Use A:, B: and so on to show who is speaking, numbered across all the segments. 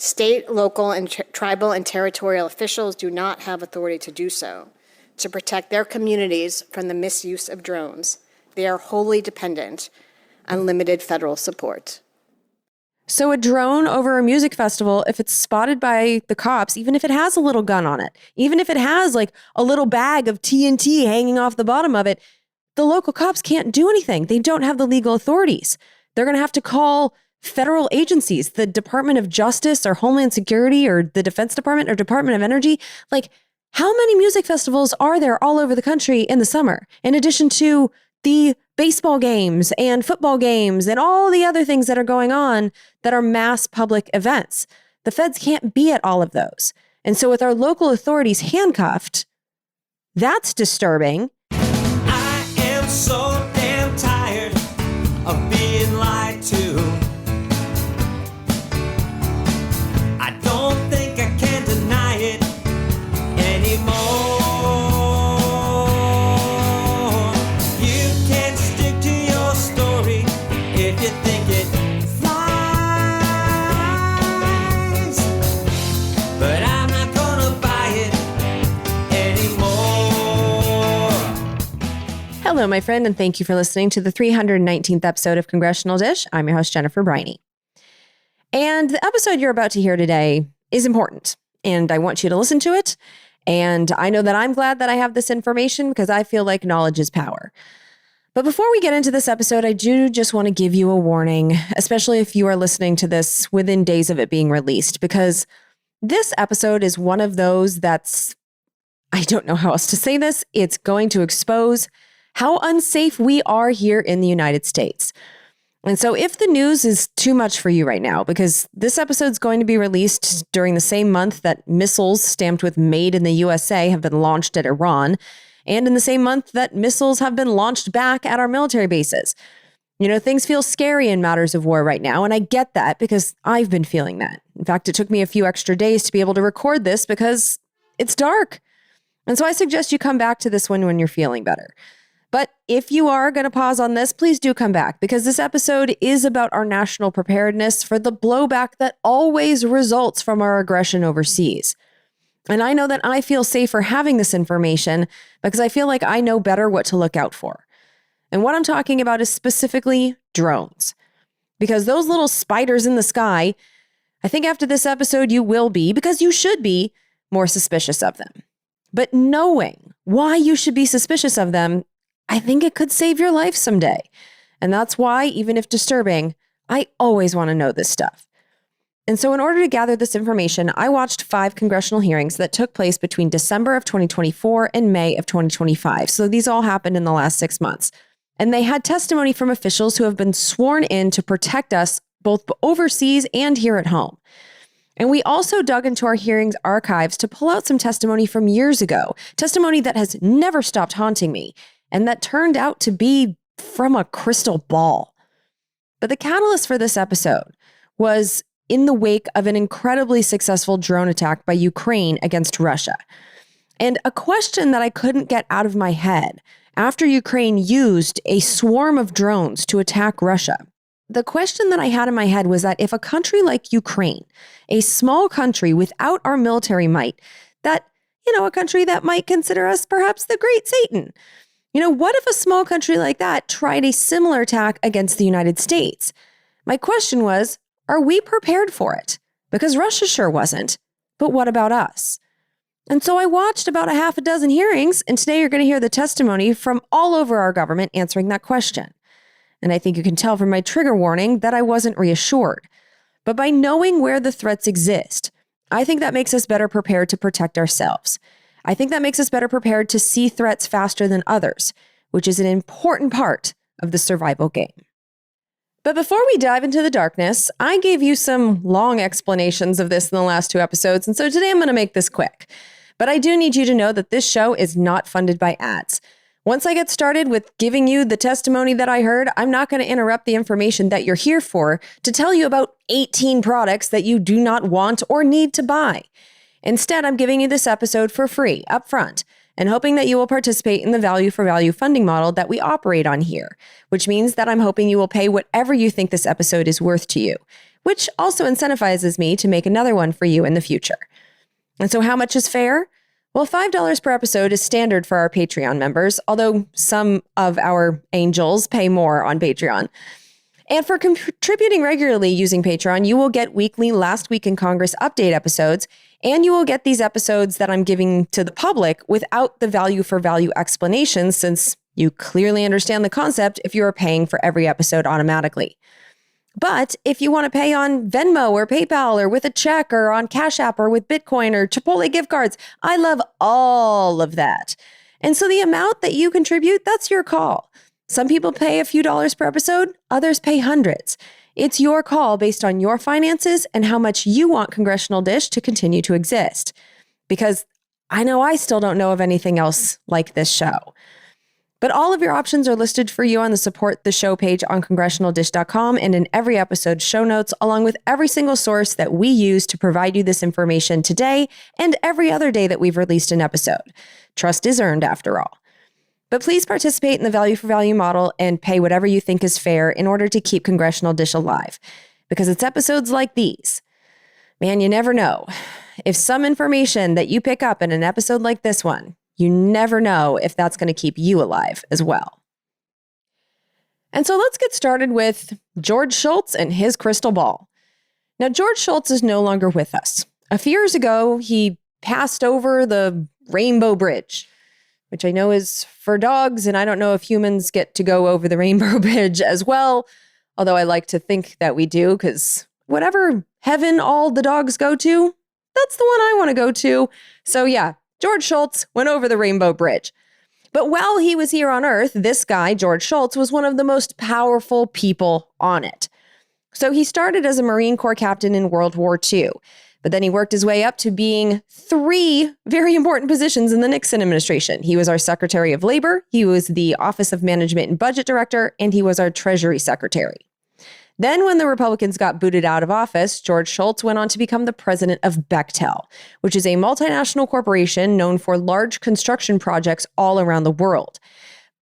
A: State, local, and tribal and territorial officials do not have authority to do so. To protect their communities from the misuse of drones, they are wholly dependent on limited federal support.
B: So a drone over a music festival, if it's spotted by the cops, even if it has a little gun on it, even if it has like a little bag of TNT hanging off the bottom of it, the local cops can't do anything. They don't have the legal authorities. They're going to have to call federal agencies, the Department of Justice or Homeland Security or the Defense Department or Department of Energy. Like, how many music festivals are there all over the country in the summer, in addition to the baseball games and football games and all the other things that are going on that are mass public events? The feds can't be at all of those. And so with our local authorities handcuffed, that's disturbing.
C: I am so damn tired of being lied to. I don't think I can deny it anymore. You can stick to your story if you think it flies, but I'm not gonna buy it anymore.
B: Hello, my friend, and thank you for listening to the 319th episode of Congressional Dish. I'm your host, Jennifer Briney. And the episode you're about to hear today is important, and I want you to listen to it. And I know that I'm glad that I have this information because I feel like knowledge is power. But before we get into this episode, I do just want to give you a warning, especially if you are listening to this within days of it being released, because this episode is one of those that's, I don't know how else to say this, it's going to expose how unsafe we are here in the United States. And so if the news is too much for you right now, because this episode is going to be released during the same month that missiles stamped with Made in the USA have been launched at Iran, and in the same month that missiles have been launched back at our military bases. You know, things feel scary in matters of war right now, and I get that because I've been feeling that. In fact, it took me a few extra days to be able to record this because it's dark. And so I suggest you come back to this one when you're feeling better. But if you are going to pause on this, please do come back because this episode is about our national preparedness for the blowback that always results from our aggression overseas. And I know that I feel safer having this information because I feel like I know better what to look out for. And what I'm talking about is specifically drones. Because those little spiders in the sky, I think after this episode you will be, because you should be, more suspicious of them. But knowing why you should be suspicious of them, I think it could save your life someday. And that's why, even if disturbing, I always want to know this stuff. And so in order to gather this information, I watched 5 congressional hearings that took place between December of 2024 and May of 2025. So these all happened in the last 6 months. And they had testimony from officials who have been sworn in to protect us both overseas and here at home. And we also dug into our hearings archives to pull out some testimony from years ago, testimony that has never stopped haunting me, and that turned out to be from a crystal ball. But the catalyst for this episode was in the wake of an incredibly successful drone attack by Ukraine against Russia. And a question that I couldn't get out of my head after Ukraine used a swarm of drones to attack Russia. The question that I had in my head was that if a country like Ukraine, a small country without our military might, that, a country that might consider us perhaps the Great Satan, what if a small country like that tried a similar attack against the United States? My question was, are we prepared for it? Because Russia sure wasn't. But what about us? And so I watched about a half a dozen hearings, and today you're going to hear the testimony from all over our government answering that question. And I think you can tell from my trigger warning that I wasn't reassured. But by knowing where the threats exist, I think that makes us better prepared to protect ourselves. I think that makes us better prepared to see threats faster than others, which is an important part of the survival game. But before we dive into the darkness, I gave you some long explanations of this in the last 2 episodes, and so today I'm going to make this quick. But I do need you to know that this show is not funded by ads. Once I get started with giving you the testimony that I heard, I'm not going to interrupt the information that you're here for to tell you about 18 products that you do not want or need to buy. Instead, I'm giving you this episode for free up front and hoping that you will participate in the value for value funding model that we operate on here, which means that I'm hoping you will pay whatever you think this episode is worth to you, which also incentivizes me to make another one for you in the future. And so how much is fair? Well, $5 per episode is standard for our Patreon members, although some of our angels pay more on Patreon. And for contributing regularly using Patreon, you will get weekly Last Week in Congress update episodes, and you will get these episodes that I'm giving to the public without the value for value explanations, since you clearly understand the concept if you are paying for every episode automatically. But if you want to pay on Venmo or PayPal or with a check or on Cash App or with Bitcoin or Chipotle gift cards, I love all of that. And so the amount that you contribute, that's your call. Some people pay a few dollars per episode, others pay hundreds. It's your call based on your finances and how much you want Congressional Dish to continue to exist. Because I know I still don't know of anything else like this show. But all of your options are listed for you on the Support the Show page on congressionaldish.com and in every episode's show notes, along with every single source that we use to provide you this information today and every other day that we've released an episode. Trust is earned, after all. But please participate in the value for value model and pay whatever you think is fair in order to keep Congressional Dish alive. Because it's episodes like these. Man, you never know. If some information that you pick up in an episode like this one, you never know if that's going to keep you alive as well. And so let's get started with George Shultz and his crystal ball. Now, George Shultz is no longer with us. A few years ago, he passed over the Rainbow Bridge, which I know is for dogs, and I don't know if humans get to go over the Rainbow Bridge as well, although I like to think that we do, because whatever heaven all the dogs go to, that's the one I want to go to. So yeah, George Shultz went over the Rainbow Bridge. But while he was here on Earth, this guy, George Shultz, was one of the most powerful people on it. So he started as a Marine Corps captain in World War II, but then he worked his way up to being 3 very important positions in the Nixon administration. He was our Secretary of Labor, he was the Office of Management and Budget Director, and he was our Treasury Secretary. Then when the Republicans got booted out of office, George Shultz went on to become the president of Bechtel, which is a multinational corporation known for large construction projects all around the world.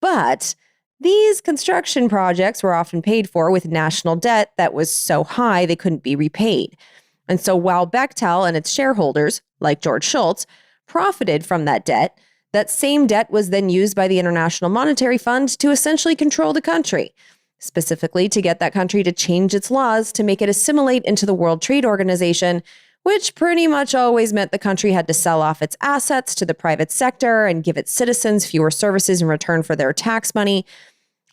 B: But these construction projects were often paid for with national debt that was so high they couldn't be repaid. And so while Bechtel and its shareholders, like George Shultz, profited from that debt, that same debt was then used by the International Monetary Fund to essentially control the country, specifically to get that country to change its laws to make it assimilate into the World Trade Organization, which pretty much always meant the country had to sell off its assets to the private sector and give its citizens fewer services in return for their tax money.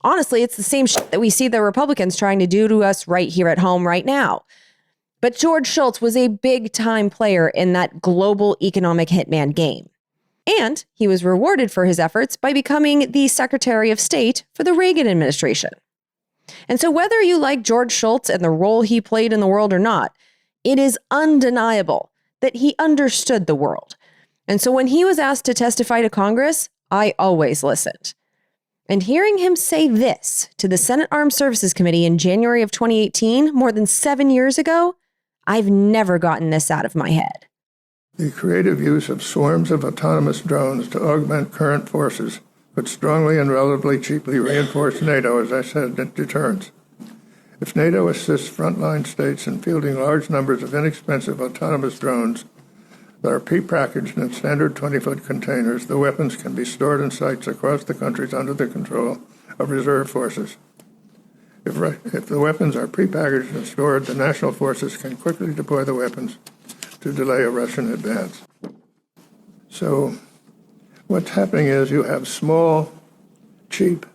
B: Honestly, it's the same shit that we see the Republicans trying to do to us right here at home right now. But George Shultz was a big-time player in that global economic hitman game. And he was rewarded for his efforts by becoming the Secretary of State for the Reagan administration. And so whether you like George Shultz and the role he played in the world or not, it is undeniable that he understood the world. And so when he was asked to testify to Congress, I always listened. And hearing him say this to the Senate Armed Services Committee in January of 2018, more than 7 years ago, I've never gotten this out of my head.
D: The creative use of swarms of autonomous drones to augment current forces would strongly and relatively cheaply reinforce NATO, as I said, in deterrence. If NATO assists frontline states in fielding large numbers of inexpensive autonomous drones that are prepackaged in standard 20-foot containers, the weapons can be stored in sites across the countries under the control of reserve forces. If the weapons are prepackaged and stored, the national forces can quickly deploy the weapons to delay a Russian advance. So what's happening is you have small, cheap,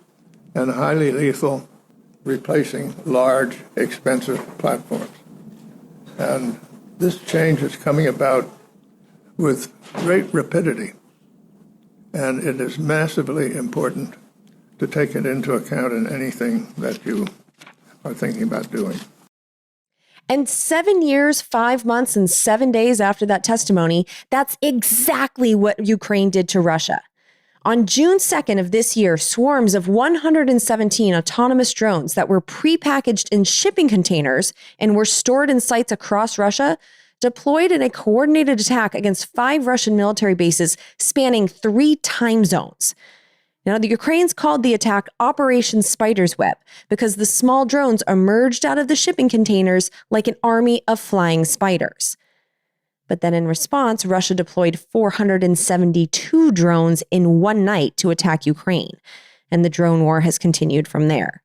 D: and highly lethal replacing large, expensive platforms. And this change is coming about with great rapidity, and it is massively important to take it into account in anything that you are thinking about doing.
B: And 7 years, 5 months, and 7 days after that testimony, that's exactly what Ukraine did to Russia. On June 2nd of this year, swarms of 117 autonomous drones that were prepackaged in shipping containers and were stored in sites across Russia deployed in a coordinated attack against 5 Russian military bases spanning 3 time zones. Now, the Ukrainians called the attack Operation Spider's Web because the small drones emerged out of the shipping containers like an army of flying spiders. But then in response, Russia deployed 472 drones in one night to attack Ukraine, and the drone war has continued from there.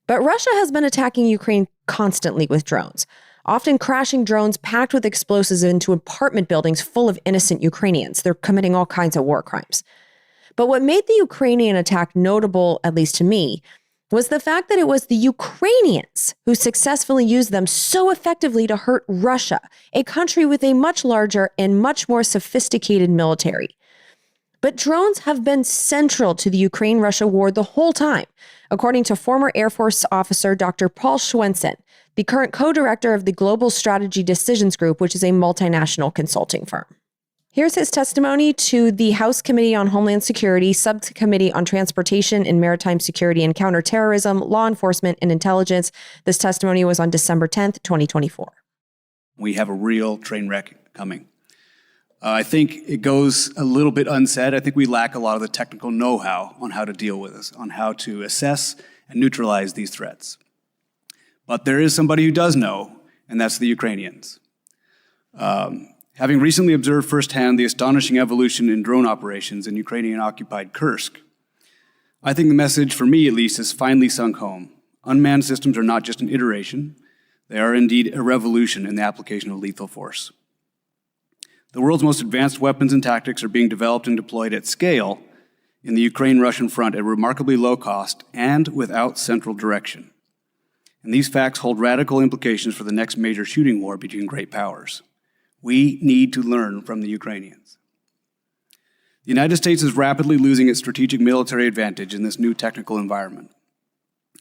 B: But Russia has been attacking Ukraine constantly with drones, often crashing drones packed with explosives into apartment buildings full of innocent Ukrainians. They're committing all kinds of war crimes. But what made the Ukrainian attack notable, at least to me, was the fact that it was the Ukrainians who successfully used them so effectively to hurt Russia, a country with a much larger and much more sophisticated military. But drones have been central to the Ukraine-Russia war the whole time, according to former Air Force officer Dr. Paul Schwensen, the current co-director of the Global Strategy Decisions Group, which is a multinational consulting firm. Here's his testimony to the House Committee on Homeland Security, Subcommittee on Transportation and Maritime Security and Counterterrorism, Law Enforcement, and Intelligence. This testimony was on December 10th, 2024.
E: We have a real train wreck coming. I think it goes a little bit unsaid. I think we lack a lot of the technical know-how on how to deal with this, on how to assess and neutralize these threats. But there is somebody who does know, and that's the Ukrainians. Having recently observed firsthand the astonishing evolution in drone operations in Ukrainian-occupied Kursk, I think the message, for me at least, has finally sunk home. Unmanned systems are not just an iteration. They are indeed a revolution in the application of lethal force. The world's most advanced weapons and tactics are being developed and deployed at scale in the Ukraine-Russian front at remarkably low cost and without central direction. And these facts hold radical implications for the next major shooting war between great powers. We need to learn from the Ukrainians. The United States is rapidly losing its strategic military advantage in this new technical environment.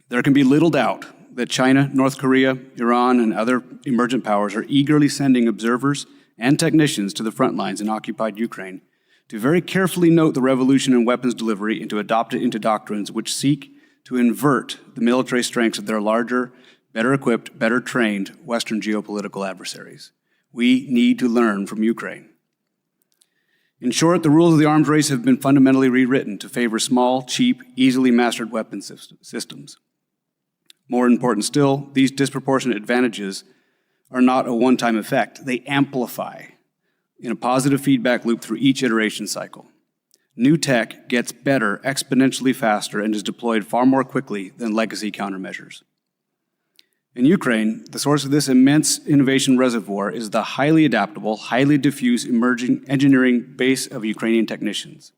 E: There can be little doubt that China, North Korea, Iran, and other emergent powers are eagerly sending observers and technicians to the front lines in occupied Ukraine to very carefully note the revolution in weapons delivery and to adopt it into doctrines which seek to invert the military strengths of their larger, better equipped, better trained Western geopolitical adversaries. We need to learn from Ukraine. In short, the rules of the arms race have been fundamentally rewritten to favor small, cheap, easily mastered weapon systems. More important still, these disproportionate advantages are not a one-time effect. They amplify in a positive feedback loop through each iteration cycle. New tech gets better exponentially faster and is deployed far more quickly than legacy countermeasures. In Ukraine, the source of this immense innovation reservoir is the highly adaptable, highly diffuse emerging engineering base of Ukrainian technicians.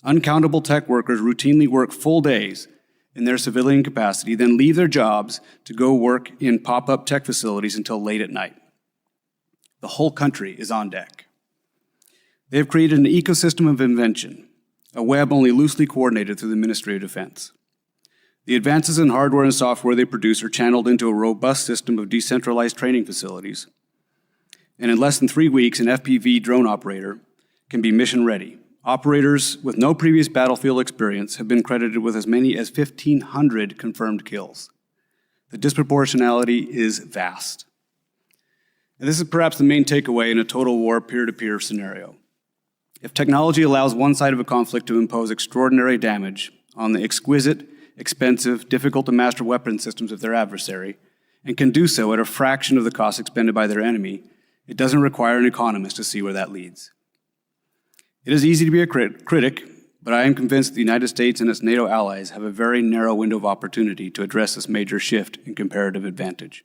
E: Uncountable tech workers routinely work full days in their civilian capacity, then leave their jobs to go work in pop-up tech facilities until late at night. The whole country is on deck. They have created an ecosystem of invention, a web only loosely coordinated through the Ministry of Defense. The advances in hardware and software they produce are channeled into a robust system of decentralized training facilities. And in less than 3 weeks, an FPV drone operator can be mission ready. Operators with no previous battlefield experience have been credited with as many as 1,500 confirmed kills. The disproportionality is vast. And this is perhaps the main takeaway in a total war peer-to-peer scenario. If technology allows one side of a conflict to impose extraordinary damage on the exquisite, expensive, difficult-to-master weapon systems of their adversary, and can do so at a fraction of the cost expended by their enemy, it doesn't require an economist to see where that leads. It is easy to be a critic, but I am convinced the United States and its NATO allies have a very narrow window of opportunity to address this major shift in comparative advantage.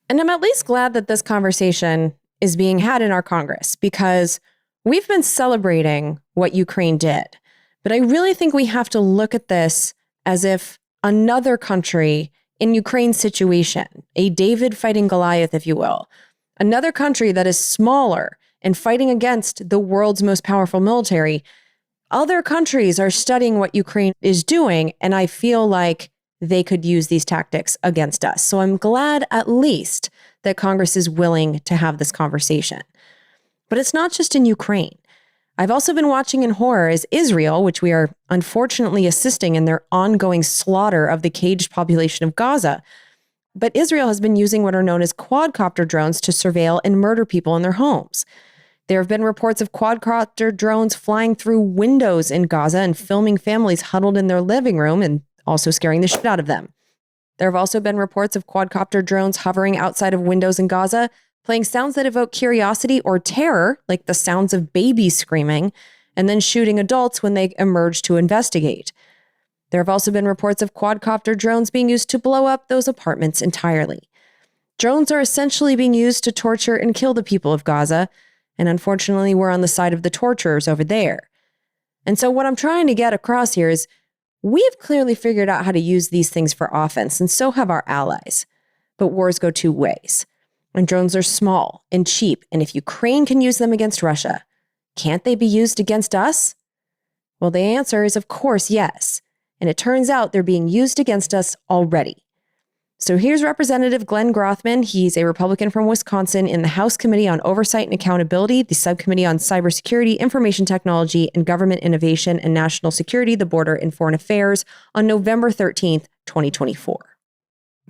B: And I'm at least glad that this conversation is being had in our Congress, because we've been celebrating what Ukraine did. But I really think we have to look at this as if another country in Ukraine's situation, a David fighting Goliath, if you will, another country that is smaller and fighting against the world's most powerful military, other countries are studying what Ukraine is doing, and I feel like they could use these tactics against us. So I'm glad at least that Congress is willing to have this conversation. But it's not just in Ukraine. I've also been watching in horror as Israel, which we are unfortunately assisting in their ongoing slaughter of the caged population of Gaza. But Israel has been using what are known as quadcopter drones to surveil and murder people in their homes. There have been reports of quadcopter drones flying through windows in Gaza and filming families huddled in their living room and also scaring the shit out of them. There have also been reports of quadcopter drones hovering outside of windows in Gaza, playing sounds that evoke curiosity or terror, like the sounds of babies screaming, and then shooting adults when they emerge to investigate. There have also been reports of quadcopter drones being used to blow up those apartments entirely. Drones are essentially being used to torture and kill the people of Gaza, and unfortunately, we're on the side of the torturers over there. And so what I'm trying to get across here is we've clearly figured out how to use these things for offense, and so have our allies. But wars go two ways. And drones are small and cheap, and if Ukraine can use them against Russia, can't they be used against us? Well, the answer is of course yes. And it turns out they're being used against us already. So here's Representative Glenn Grothman. He's a Republican from Wisconsin in the House Committee on Oversight and Accountability, the Subcommittee on Cybersecurity, Information Technology, and Government Innovation and National Security, the Border and Foreign Affairs, on November 13th, 2024.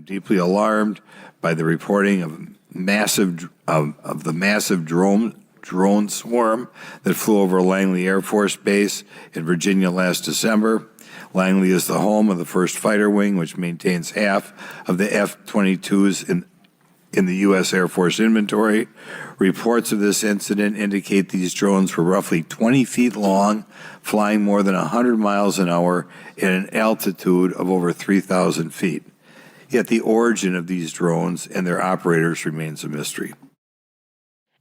F: Deeply alarmed by the reporting of the massive drone swarm that flew over Langley Air Force Base in Virginia last December. Langley is the home of the 1st Fighter Wing, which maintains half of the F-22s in the U.S. Air Force inventory. Reports of this incident indicate these drones were roughly 20 feet long, flying more than 100 miles an hour at an altitude of over 3,000 feet. Yet the origin of these drones and their operators remains a mystery.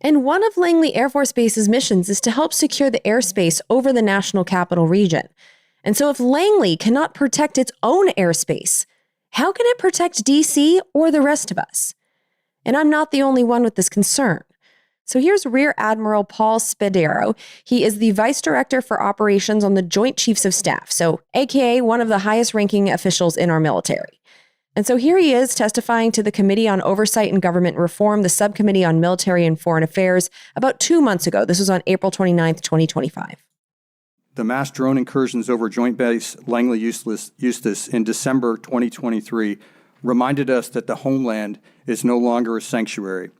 B: And one of Langley Air Force Base's missions is to help secure the airspace over the national capital region. And so if Langley cannot protect its own airspace, how can it protect DC or the rest of us? And I'm not the only one with this concern. So here's Rear Admiral Paul Spadaro. He is the Vice Director for Operations on the Joint Chiefs of Staff, so AKA one of the highest ranking officials in our military. And so here he is testifying to the Committee on Oversight and Government Reform, the Subcommittee on Military and Foreign Affairs, about 2 months ago. This was on April 29th, 2025.
G: The mass drone incursions over Joint Base Langley Eustis in December 2023 reminded us that the homeland is no longer a sanctuary.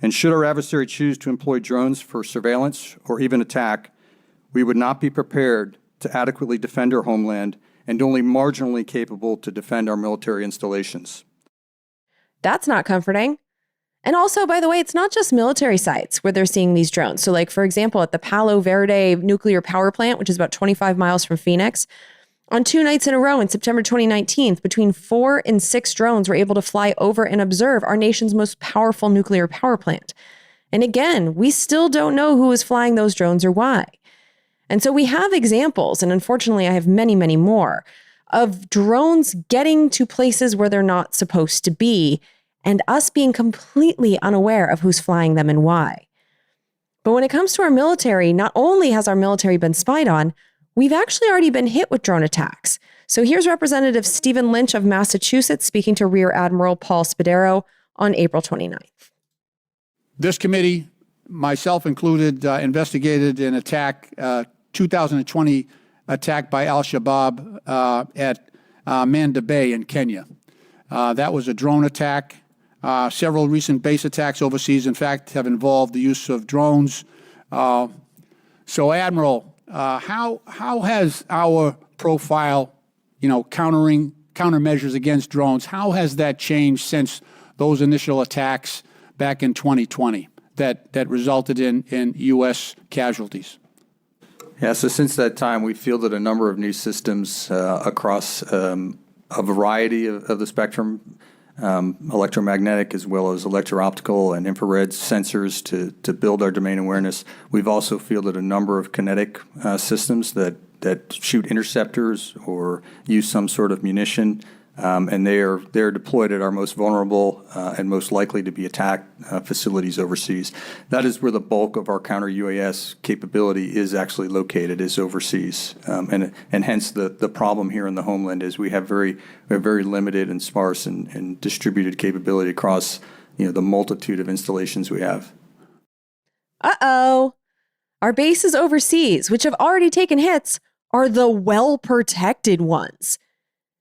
G: And should our adversary choose to employ drones for surveillance or even attack, we would not be prepared to adequately defend our homeland and only marginally capable to defend our military installations.
B: That's not comforting. And also, by the way, it's not just military sites where they're seeing these drones. So like, for example, at the Palo Verde nuclear power plant, which is about 25 miles from Phoenix, on 2 nights in a row in September 2019, between 4 and 6 drones were able to fly over and observe our nation's most powerful nuclear power plant. And again, we still don't know who is flying those drones or why. And so we have examples, and unfortunately I have many, many more, of drones getting to places where they're not supposed to be, and us being completely unaware of who's flying them and why. But when it comes to our military, not only has our military been spied on, we've actually already been hit with drone attacks. So here's Representative Stephen Lynch of Massachusetts speaking to Rear Admiral Paul Spadaro on April 29th.
H: This committee, myself included, investigated an attack, 2020 attack by al-Shabaab at Manda Bay in Kenya. That was a drone attack. Several recent base attacks overseas, in fact, have involved the use of drones. So, Admiral, how has our profile, countermeasures against drones, how has that changed since those initial attacks back in 2020 that resulted in U.S. casualties?
G: Yeah, so since that time, we've fielded a number of new systems across a variety of the spectrum, electromagnetic as well as electro-optical and infrared sensors to build our domain awareness. We've also fielded a number of kinetic systems that shoot interceptors or use some sort of munition, and they're deployed at our most vulnerable and most likely to be attacked facilities overseas. That is where the bulk of our counter-UAS capability is actually located, is overseas, and hence the problem here in the homeland is we have very limited and sparse and distributed capability across the multitude of installations we have.
B: Uh-oh. Our bases overseas, which have already taken hits, are the well-protected ones,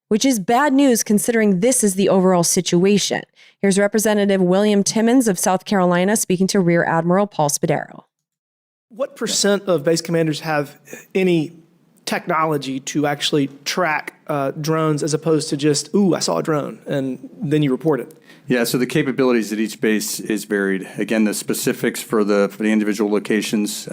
B: which is bad news considering this is the overall situation. Here's Representative William Timmons of South Carolina speaking to Rear Admiral Paul Spadaro.
I: What percent of base commanders have any technology to actually track drones as opposed to just, ooh, I saw a drone, and then you report it?
G: Yeah, so the capabilities at each base is varied. Again, the specifics for the individual locations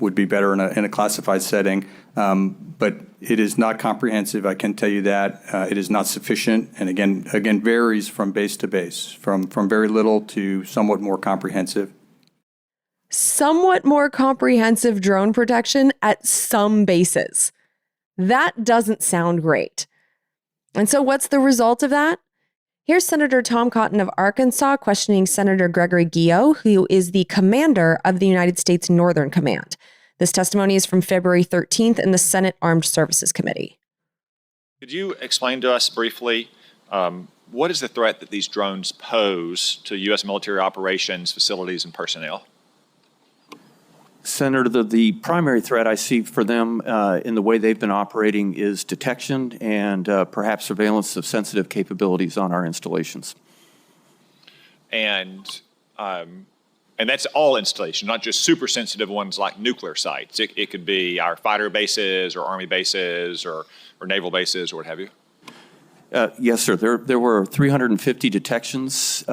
G: would be better in a classified setting, but it is not comprehensive. I can tell you that it is not sufficient, and again varies from base to base, from very little to somewhat more comprehensive.
B: Somewhat more comprehensive drone protection at some bases. That doesn't sound great. And so what's the result of that? Here's Senator Tom Cotton of Arkansas questioning Senator Gregory Guillot, who is the commander of the United States Northern Command. This testimony is from February 13th in the Senate Armed Services Committee.
J: Could you explain to us briefly what is the threat that these drones pose to U.S. military operations, facilities, and personnel?
K: Senator, the primary threat I see for them in the way they've been operating is detection and perhaps surveillance of sensitive capabilities on our installations.
J: And that's all installations, not just super sensitive ones like nuclear sites. It could be our fighter bases or Army bases or naval bases or what have you.
K: Yes, sir. There were 350 detections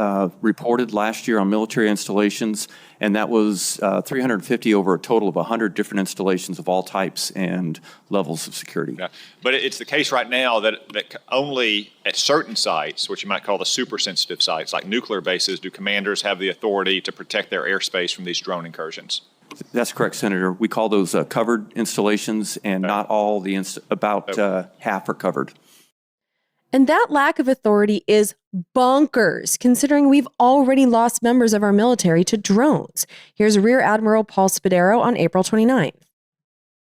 K: reported last year on military installations, and that was 350 over a total of 100 different installations of all types and levels of security.
J: Yeah. But it's the case right now that only at certain sites, which you might call the super sensitive sites, like nuclear bases, do commanders have the authority to protect their airspace from these drone incursions.
K: That's correct, Senator. We call those covered installations, and not all about half are covered.
B: And that lack of authority is bonkers, considering we've already lost members of our military to drones. Here's Rear Admiral Paul Spadaro on April 29th.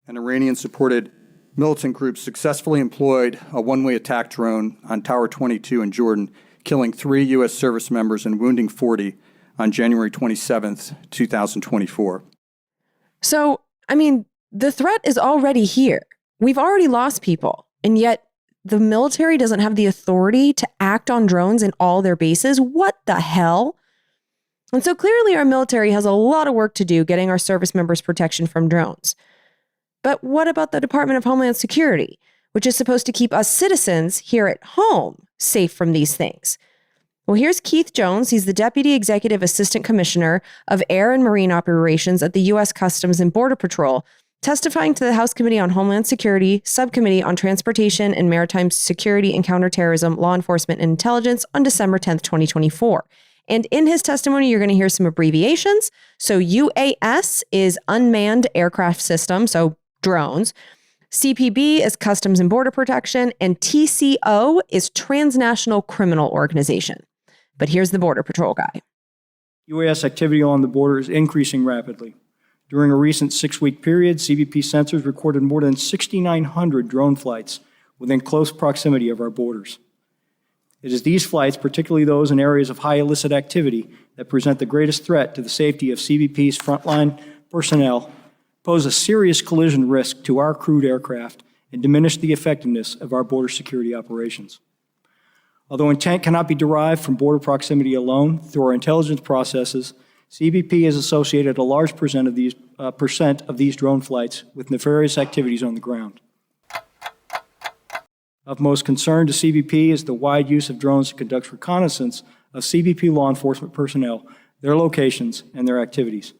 G: An Iranian-supported militant group successfully employed a one-way attack drone on Tower 22 in Jordan, killing 3 U.S. service members and wounding 40 on January 27th, 2024.
B: So, the threat is already here. We've already lost people, and yet the military doesn't have the authority to act on drones in all their bases. What the hell? And so clearly our military has a lot of work to do getting our service members protection from drones. But what about the Department of Homeland Security, which is supposed to keep us citizens here at home safe from these things? Well, here's Keith Jones. He's the Deputy Executive Assistant Commissioner of Air and Marine Operations at the U.S. Customs and Border Patrol, testifying to the House Committee on Homeland Security, Subcommittee on Transportation and Maritime Security and Counterterrorism, Law Enforcement and Intelligence on December 10th, 2024. And in his testimony, you're going to hear some abbreviations. So UAS is Unmanned Aircraft System, so drones. CPB is Customs and Border Protection, and TCO is Transnational Criminal Organization. But here's the Border Patrol guy.
L: UAS activity along the border is increasing rapidly. During a recent 6-week period, CBP sensors recorded more than 6,900 drone flights within close proximity of our borders. It is these flights, particularly those in areas of high illicit activity, that present the greatest threat to the safety of CBP's frontline personnel, pose a serious collision risk to our crewed aircraft, and diminish the effectiveness of our border security operations. Although intent cannot be derived from border proximity alone, through our intelligence processes, CBP has associated a large percent of these drone flights with nefarious activities on the ground. Of most concern to CBP is the wide use of drones to conduct reconnaissance of CBP law enforcement personnel, their locations, and their activities.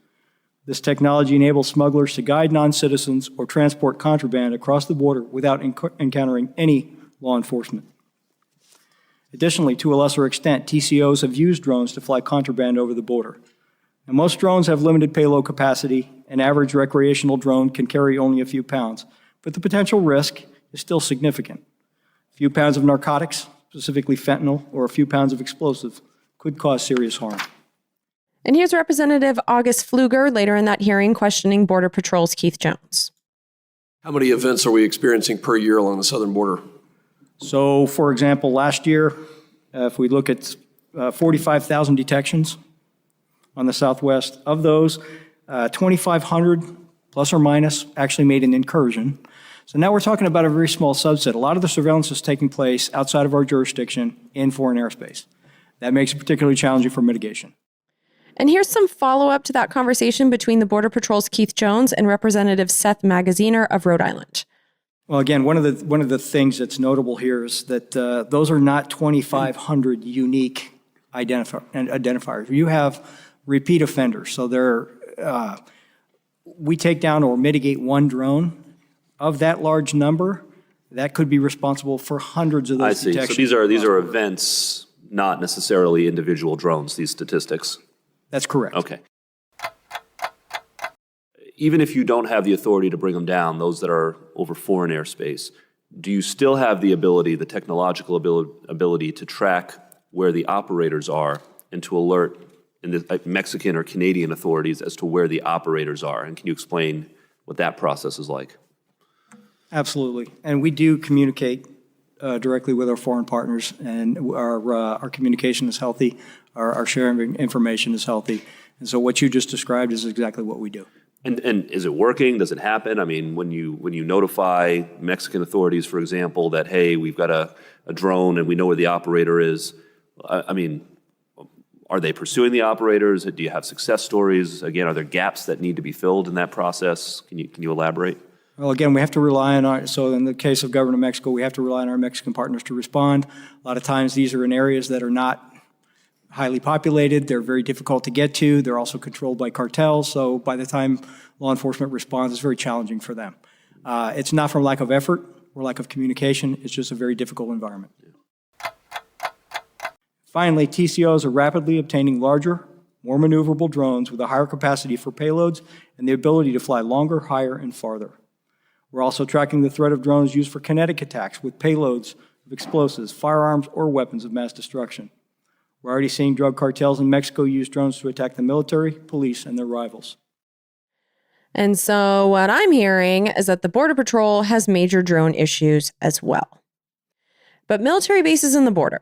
L: This technology enables smugglers to guide non-citizens or transport contraband across the border without encountering any law enforcement. Additionally, to a lesser extent, TCOs have used drones to fly contraband over the border. Now, most drones have limited payload capacity. An average recreational drone can carry only a few pounds, but the potential risk is still significant. A few pounds of narcotics, specifically fentanyl, or a few pounds of explosives could cause serious harm.
B: And here's Representative August Pfluger later in that hearing questioning Border Patrol's Keith Jones.
M: How many events are we experiencing per year along the southern border?
L: So, for example, last year, if we look at 45,000 detections on the southwest, of those, 2,500 plus or minus actually made an incursion. So now we're talking about a very small subset. A lot of the surveillance is taking place outside of our jurisdiction in foreign airspace. That makes it particularly challenging for mitigation.
B: And here's some follow-up to that conversation between the Border Patrol's Keith Jones and Representative Seth Magaziner of Rhode Island.
L: Well, again, one of the things that's notable here is that those are not 2,500 unique identifiers. You have repeat offenders, so we take down or mitigate one drone. Of that large number, that could be responsible for hundreds of those detections.
N: So these are events, not necessarily individual drones, these statistics.
L: That's correct.
N: Okay. Even if you don't have the authority to bring them down, those that are over foreign airspace, do you still have the ability, the technological ability to track where the operators are and to alert the Mexican or Canadian authorities as to where the operators are? And can you explain what that process is like?
L: Absolutely. And we do communicate directly with our foreign partners, and our communication is healthy. Our sharing of information is healthy. And so what you just described is exactly what we do.
N: And is it working? Does it happen? I mean, when you notify Mexican authorities, for example, that, hey, we've got a drone and we know where the operator is, I mean, are they pursuing the operators? Do you have success stories? Again, are there gaps that need to be filled in that process? Can you elaborate?
L: Well, again, we have to rely on so in the case of Government of Mexico, we have to rely on our Mexican partners to respond. A lot of times these are in areas that are not highly populated. They're very difficult to get to. They're also controlled by cartels. So by the time law enforcement responds, it's very challenging for them. It's not from lack of effort or lack of communication. It's just a very difficult environment. Finally, TCOs are rapidly obtaining larger, more maneuverable drones with a higher capacity for payloads and the ability to fly longer, higher, and farther. We're also tracking the threat of drones used for kinetic attacks with payloads of explosives, firearms, or weapons of mass destruction. We're already seeing drug cartels in Mexico use drones to attack the military, police, and their rivals.
B: And so what I'm hearing is that the Border Patrol has major drone issues as well. But military bases in the border,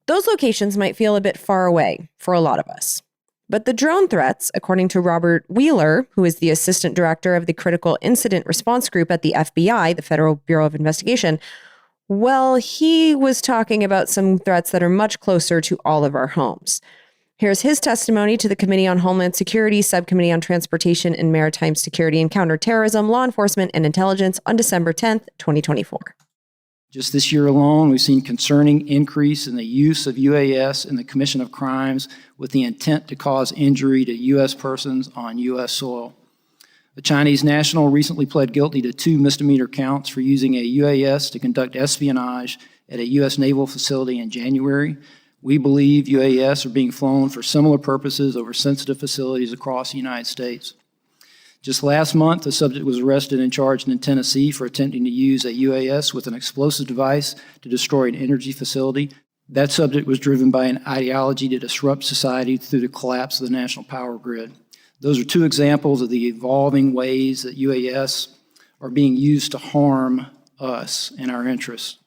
B: those locations might feel a bit far away for a lot of us. But the drone threats, according to Robert Wheeler, who is the assistant director of the Critical Incident Response Group at the FBI, the Federal Bureau of Investigation, well, he was talking about some threats that are much closer to all of our homes. Here's his testimony to the Committee on Homeland Security, Subcommittee on Transportation and Maritime Security and Counterterrorism, Law Enforcement, and Intelligence on December 10th, 2024.
L: Just this year alone, we've seen concerning increase in the use of UAS in the commission of crimes with the intent to cause injury to U.S. persons on U.S. soil. The Chinese national recently pled guilty to 2 misdemeanor counts for using a UAS to conduct espionage at a U.S. naval facility in January. We believe UAS are being flown for similar purposes over sensitive facilities across the United States. Just last month, a subject was arrested and charged in Tennessee for attempting to use a UAS with an explosive device to destroy an energy facility. That subject was driven by an ideology to disrupt society through the collapse of the national power grid. Those are 2 examples of the evolving ways that UAS are being used to harm us and our interests.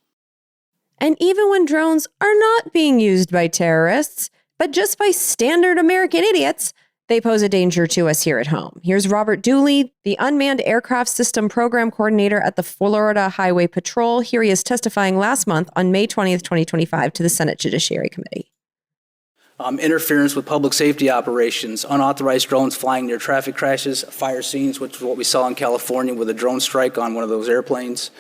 B: And even when drones are not being used by terrorists, but just by standard American idiots, they pose a danger to us here at home. Here's Robert Dooley, the Unmanned Aircraft System Program Coordinator at the Florida Highway Patrol. Here he is testifying last month on May 20th, 2025 to the Senate Judiciary Committee.
O: Interference with public safety operations, unauthorized drones flying near traffic crashes, fire scenes, which is what we saw in California with a drone strike on one of those airplanes,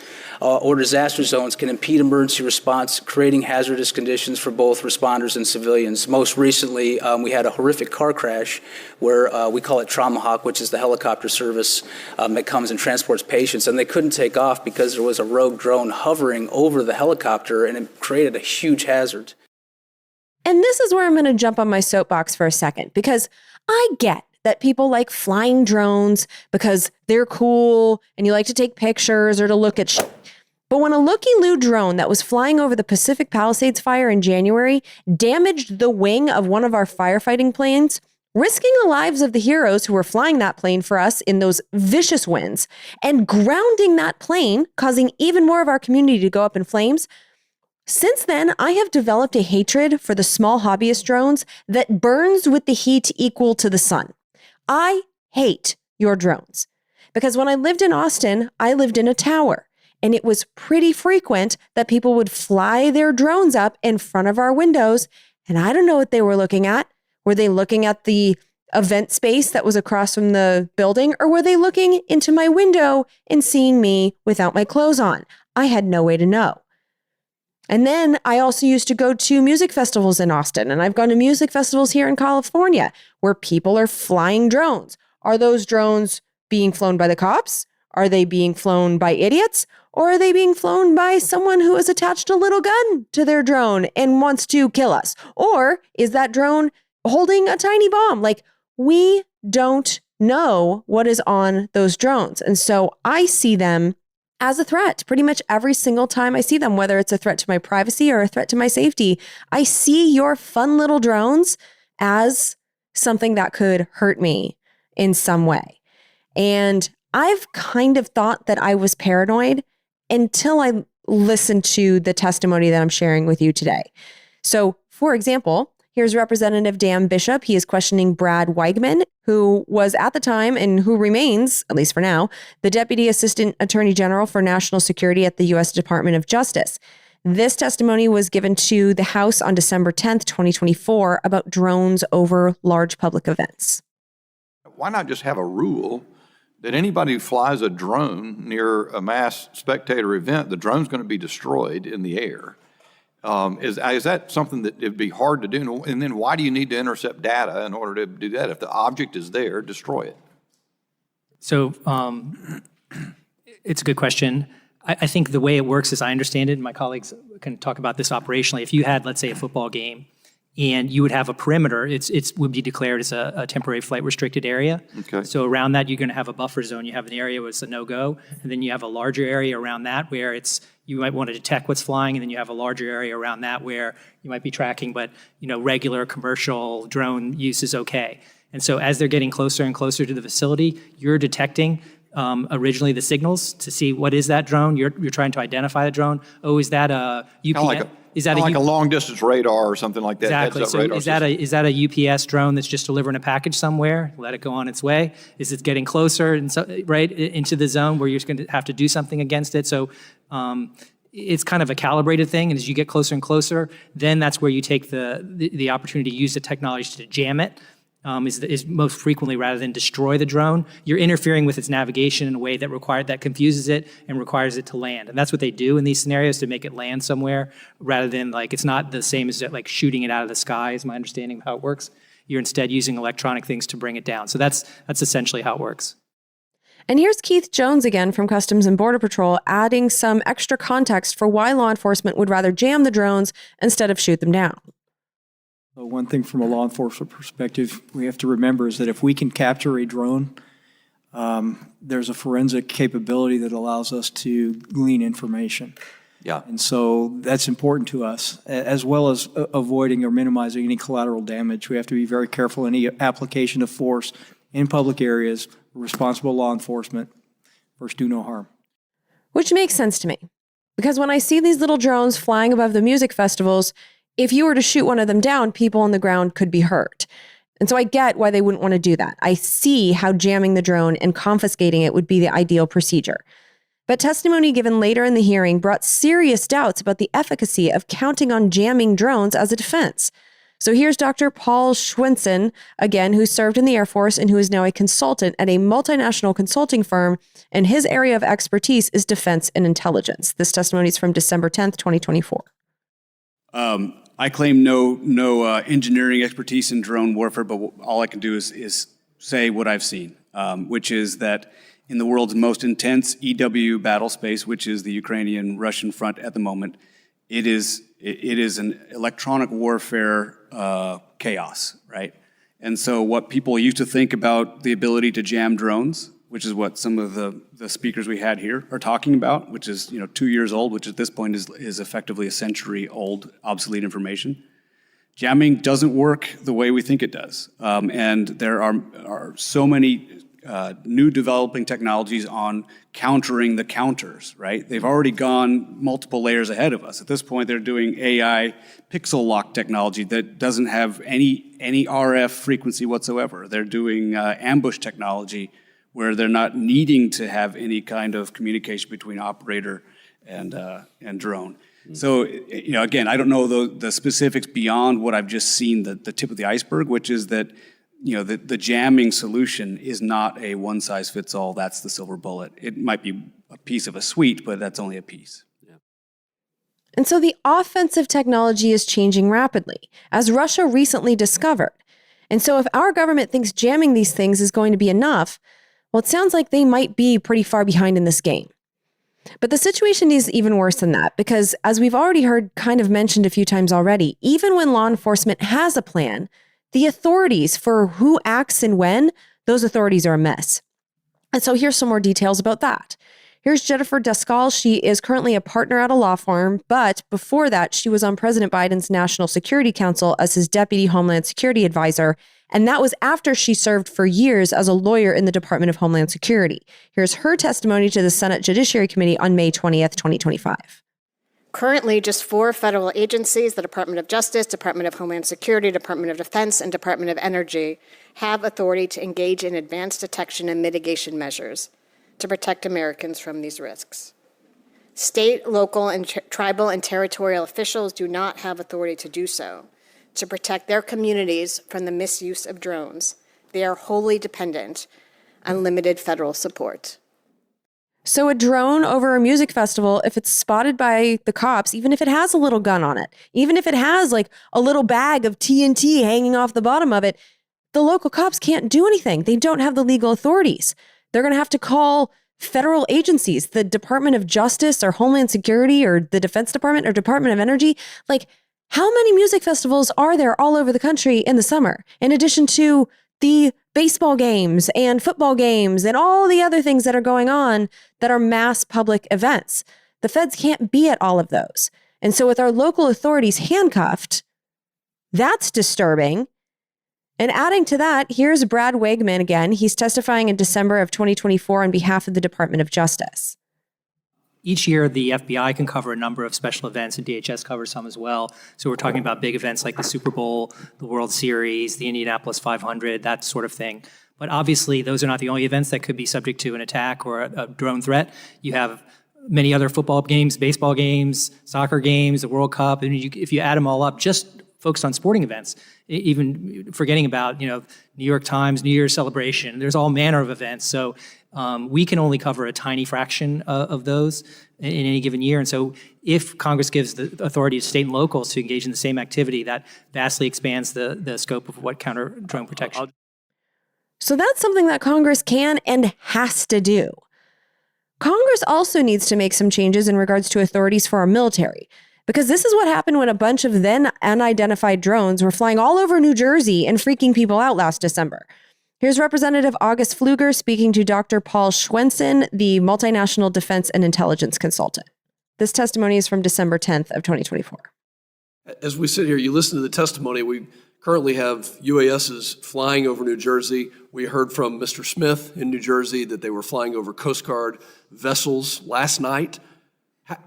O: or disaster zones can impede emergency response, creating hazardous conditions for both responders and civilians. Most recently, we had a horrific car crash where we call it Trauma Hawk, which is the helicopter service that comes and transports patients, and they couldn't take off because there was a rogue drone hovering over the helicopter, and it created a huge hazard.
B: And this is where I'm going to jump on my soapbox for a second, because I get that people like flying drones because they're cool and you like to take pictures or to look at shit. But when a looky-loo drone that was flying over the Pacific Palisades fire in January damaged the wing of one of our firefighting planes, risking the lives of the heroes who were flying that plane for us in those vicious winds, and grounding that plane, causing even more of our community to go up in flames, since then, I have developed a hatred for the small hobbyist drones that burns with the heat equal to the sun. I hate your drones because when I lived in Austin, I lived in a tower, and it was pretty frequent that people would fly their drones up in front of our windows, and I don't know what they were looking at. Were they looking at the event space that was across from the building, or were they looking into my window and seeing me without my clothes on? I had no way to know. And then I also used to go to music festivals in Austin, and I've gone to music festivals here in California where people are flying drones. Are those drones being flown by the cops? Are they being flown by idiots? Or are they being flown by someone who has attached a little gun to their drone and wants to kill us? Or is that drone holding a tiny bomb? Like, we don't know what is on those drones. And so I see them as a threat pretty much every single time I see them, whether it's a threat to my privacy or a threat to my safety. I see your fun little drones as something that could hurt me in some way. And I've kind of thought that I was paranoid until I listened to the testimony that I'm sharing with you today. So, for example, here's Representative Dan Bishop. He is questioning Brad Weigman, who was at the time and who remains, at least for now, the Deputy Assistant Attorney General for National Security at the U.S. Department of Justice. This testimony was given to the House on December 10th, 2024, about drones over large public events.
P: Why not just have a rule that anybody who flies a drone near a mass spectator event, the drone's going to be destroyed in the air? Is that something that it'd be hard to do? And then why do you need to intercept data in order to do that? If the object is there, destroy it.
Q: So it's a good question. I think the way it works, as I understand it, and my colleagues can talk about this operationally, if you had, let's say, a football game, and you would have a perimeter, it would be declared as a temporary flight restricted area.
P: Okay.
Q: So around that, you're going to have a buffer zone. You have an area where it's a no-go, and then you have a larger area around that where you might want to detect what's flying, and then you have a larger area around that where you might be tracking, but regular commercial drone use is okay. And so as they're getting closer and closer to the facility, you're detecting originally the signals to see what is that drone. You're trying to identify the drone. Oh, is that a UPS? Is that
P: like a long distance radar or something like that?
Q: Exactly.
P: Heads-up
Q: So
P: radar
Q: is that a UPS drone that's just delivering a package somewhere? Let it go on its way. Is it getting closer and right into the zone where you're going to have to do something against it? So it's kind of a calibrated thing, and as you get closer and closer, then that's where you take the opportunity to use the technology to jam it. Is most frequently rather than destroy the drone. You're interfering with its navigation in a way that confuses it and requires it to land. And that's what they do in these scenarios to make it land somewhere rather than it's not the same as shooting it out of the sky is my understanding of how it works. You're instead using electronic things to bring it down. So that's essentially how it works.
B: And here's Keith Jones again from Customs and Border Patrol adding some extra context for why law enforcement would rather jam the drones instead of shoot them down.
L: So one thing from a law enforcement perspective we have to remember is that if we can capture a drone, there's a forensic capability that allows us to glean information.
P: Yeah.
L: And so that's important to us, as well as avoiding or minimizing any collateral damage. We have to be very careful in any application of force in public areas, responsible law enforcement, first do no harm.
B: Which makes sense to me, because when I see these little drones flying above the music festivals, if you were to shoot one of them down, people on the ground could be hurt. And so I get why they wouldn't want to do that. I see how jamming the drone and confiscating it would be the ideal procedure. But testimony given later in the hearing brought serious doubts about the efficacy of counting on jamming drones as a defense. So here's Dr. Paul Schwensen, again, who served in the Air Force and who is now a consultant at a multinational consulting firm, and his area of expertise is defense and intelligence. This testimony is from December 10th, 2024.
E: I claim no engineering expertise in drone warfare, but all I can do is say what I've seen, which is that in the world's most intense EW battle space, which is the Ukrainian-Russian front at the moment, it is an electronic warfare chaos, right? And so what people used to think about the ability to jam drones, which is what some of the speakers we had here are talking about, which is 2 years old, which at this point is effectively a century old obsolete information. Jamming doesn't work the way we think it does. And there are so many new developing technologies on countering the counters, right? They've already gone multiple layers ahead of us. At this point, they're doing AI pixel lock technology that doesn't have any RF frequency whatsoever. They're doing ambush technology where they're not needing to have any kind of communication between operator and drone. So, again, I don't know the specifics beyond what I've just seen, the tip of the iceberg, which is that, the jamming solution is not a one-size-fits-all, that's the silver bullet. It might be a piece of a suite, but that's only a piece.
B: And so the offensive technology is changing rapidly, as Russia recently discovered. And so if our government thinks jamming these things is going to be enough, well, it sounds like they might be pretty far behind in this game. But the situation is even worse than that, because as we've already heard kind of mentioned a few times already, even when law enforcement has a plan, the authorities for who acts and when, those authorities are a mess. And so here's some more details about that. Here's Jennifer Descal. She is currently a partner at a law firm, but before that, she was on President Biden's National Security Council as his deputy Homeland Security advisor. And that was after she served for years as a lawyer in the Department of Homeland Security. Here's her testimony to the Senate Judiciary Committee on May 20th, 2025.
A: Currently, just 4 federal agencies, the Department of Justice, Department of Homeland Security, Department of Defense, and Department of Energy, have authority to engage in advanced detection and mitigation measures to protect Americans from these risks. State, local, and tribal and territorial officials do not have authority to do so. To protect their communities from the misuse of drones, they are wholly dependent on limited federal support.
B: So a drone over a music festival, if it's spotted by the cops, even if it has a little gun on it, even if it has like a little bag of TNT hanging off the bottom of it, the local cops can't do anything. They don't have the legal authorities. They're going to have to call federal agencies, the Department of Justice or Homeland Security or the Defense Department or Department of Energy. Like, how many music festivals are there all over the country in the summer, in addition to the baseball games and football games and all the other things that are going on that are mass public events? The feds can't be at all of those. And so with our local authorities handcuffed, that's disturbing. And adding to that, here's Brad Wegman again. He's testifying in December of 2024 on behalf of the Department of Justice.
Q: Each year, the FBI can cover a number of special events, and DHS covers some as well. So we're talking about big events like the Super Bowl, the World Series, the Indianapolis 500, that sort of thing. But obviously, those are not the only events that could be subject to an attack or a drone threat. You have many other football games, baseball games, soccer games, the World Cup. And if you add them all up, just focused on sporting events, even forgetting about, New York Times, New Year's celebration, there's all manner of events. So we can only cover a tiny fraction of those in any given year. And so if Congress gives the authority to state and locals to engage in the same activity, that vastly expands the scope of what counter drone protection.
B: So that's something that Congress can and has to do. Congress also needs to make some changes in regards to authorities for our military, because this is what happened when a bunch of then unidentified drones were flying all over New Jersey and freaking people out last December. Here's Representative August Pfluger speaking to Dr. Paul Schwensen, the multinational defense and intelligence consultant. This testimony is from December 10th of 2024.
M: As we sit here, you listen to the testimony, we currently have UASs flying over New Jersey. We heard from Mr. Smith in New Jersey that they were flying over Coast Guard vessels last night.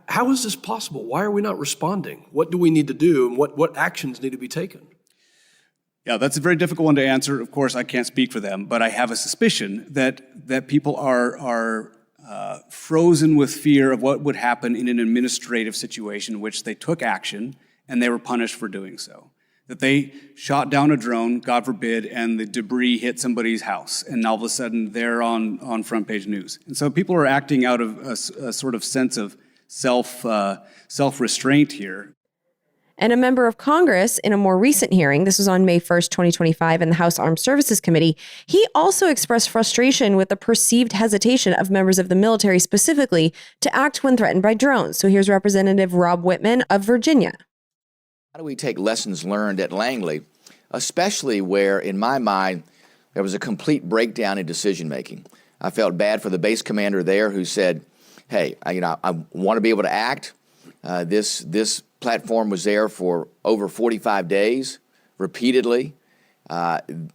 M: How is this possible? Why are we not responding? What do we need to do, and what actions need to be taken?
E: Yeah, that's a very difficult one to answer. Of course, I can't speak for them, but I have a suspicion that people are frozen with fear of what would happen in an administrative situation in which they took action and they were punished for doing so. That they shot down a drone, God forbid, and the debris hit somebody's house, and all of a sudden they're on front page news. And so people are acting out of a sort of sense of self-restraint here.
B: And a member of Congress in a more recent hearing, this was on May 1st, 2025, in the House Armed Services Committee, he also expressed frustration with the perceived hesitation of members of the military specifically to act when threatened by drones. So here's Representative Rob Whitman of Virginia.
R: How do we take lessons learned at Langley, especially where, in my mind, there was a complete breakdown in decision-making? I felt bad for the base commander there who said, hey, I want to be able to act. This platform was there for over 45 days, repeatedly.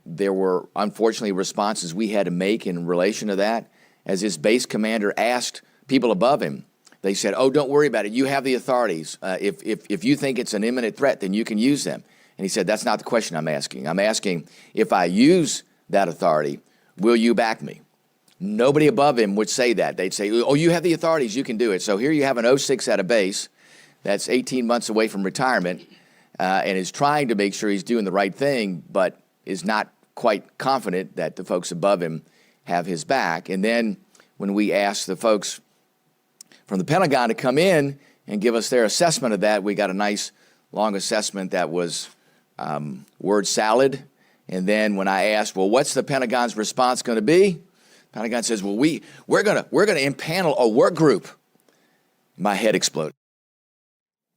R: There were, unfortunately, responses we had to make in relation to that. As his base commander asked people above him, they said, oh, don't worry about it. You have the authorities. If you think it's an imminent threat, then you can use them. And he said, that's not the question I'm asking. I'm asking, if I use that authority, will you back me? Nobody above him would say that. They'd say, oh, you have the authorities, you can do it. So here you have an 06 at a base that's 18 months away from retirement and is trying to make sure he's doing the right thing, but is not quite confident that the folks above him have his back. And then when we asked the folks from the Pentagon to come in and give us their assessment of that, we got a nice long assessment that was word salad. And then when I asked, well, what's the Pentagon's response going to be? Pentagon says, well, we're going to impanel a work group. My head exploded.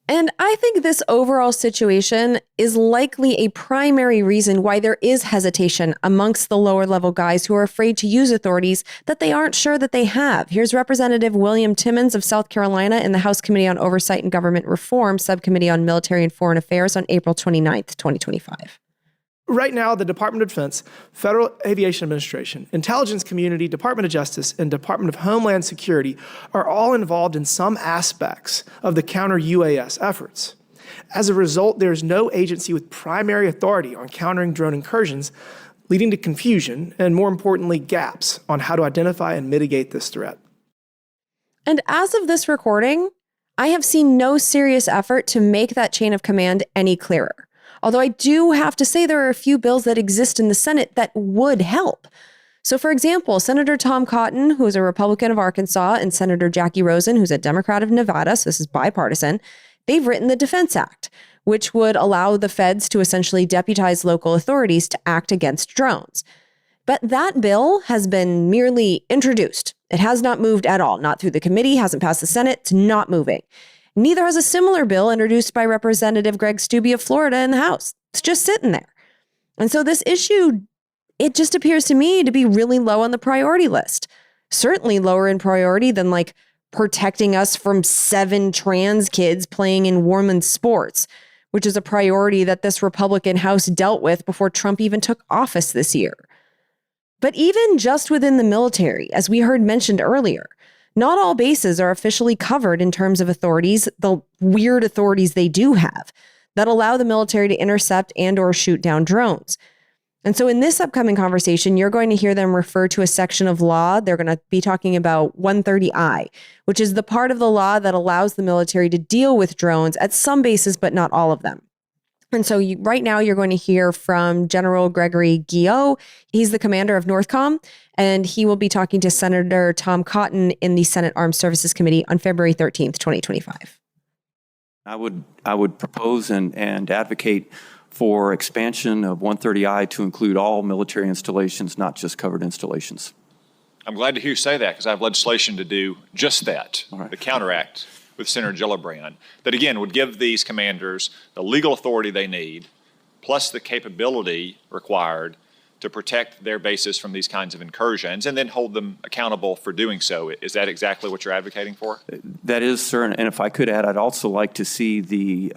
B: And I think this overall situation is likely a primary reason why there is hesitation amongst the lower level guys who are afraid to use authorities that they aren't sure that they have. Here's Representative William Timmons of South Carolina in the House Committee on Oversight and Government Reform, Subcommittee on Military and Foreign Affairs on April 29th, 2025.
I: Right now, the Department of Defense, Federal Aviation Administration, Intelligence Community, Department of Justice, and Department of Homeland Security are all involved in some aspects of the counter-UAS efforts. As a result, there is no agency with primary authority on countering drone incursions, leading to confusion and, more importantly, gaps on how to identify and mitigate this threat.
B: And as of this recording, I have seen no serious effort to make that chain of command any clearer. Although I do have to say there are a few bills that exist in the Senate that would help. So, for example, Senator Tom Cotton, who is a Republican of Arkansas, and Senator Jackie Rosen, who's a Democrat of Nevada, so this is bipartisan, they've written the Defense Act, which would allow the feds to essentially deputize local authorities to act against drones. But that bill has been merely introduced. It has not moved at all, not through the committee, hasn't passed the Senate, it's not moving. Neither has a similar bill introduced by Representative Greg Steube of Florida in the House. It's just sitting there. And so this issue, it just appears to me to be really low on the priority list. Certainly lower in priority than like protecting us from 7 trans kids playing in women's sports, which is a priority that this Republican House dealt with before Trump even took office this year. But even just within the military, as we heard mentioned earlier, not all bases are officially covered in terms of authorities, the weird authorities they do have, that allow the military to intercept and or shoot down drones. And so in this upcoming conversation, you're going to hear them refer to a section of law. They're going to be talking about 130I, which is the part of the law that allows the military to deal with drones at some bases, but not all of them. And so right now you're going to hear from General Gregory Guillot. He's the commander of NORTHCOM, and he will be talking to Senator Tom Cotton in the Senate Armed Services Committee on February 13th, 2025.
K: I would propose and advocate for expansion of 130I to include all military installations, not just covered installations.
J: I'm glad to hear you say that because I have legislation to do just that,
K: right.
J: The counteract with Senator Gillibrand, that again would give these commanders the legal authority they need, plus the capability required to protect their bases from these kinds of incursions, and then hold them accountable for doing so. Is that exactly what you're advocating for?
K: That is, sir. And if I could add, I'd also like to see the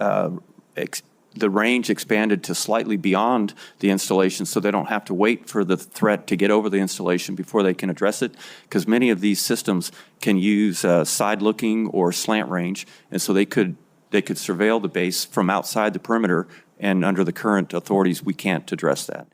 K: range expanded to slightly beyond the installation so they don't have to wait for the threat to get over the installation before they can address it, because many of these systems can use side-looking or slant range, and so they could surveil the base from outside the perimeter, and under the current authorities, we can't address that.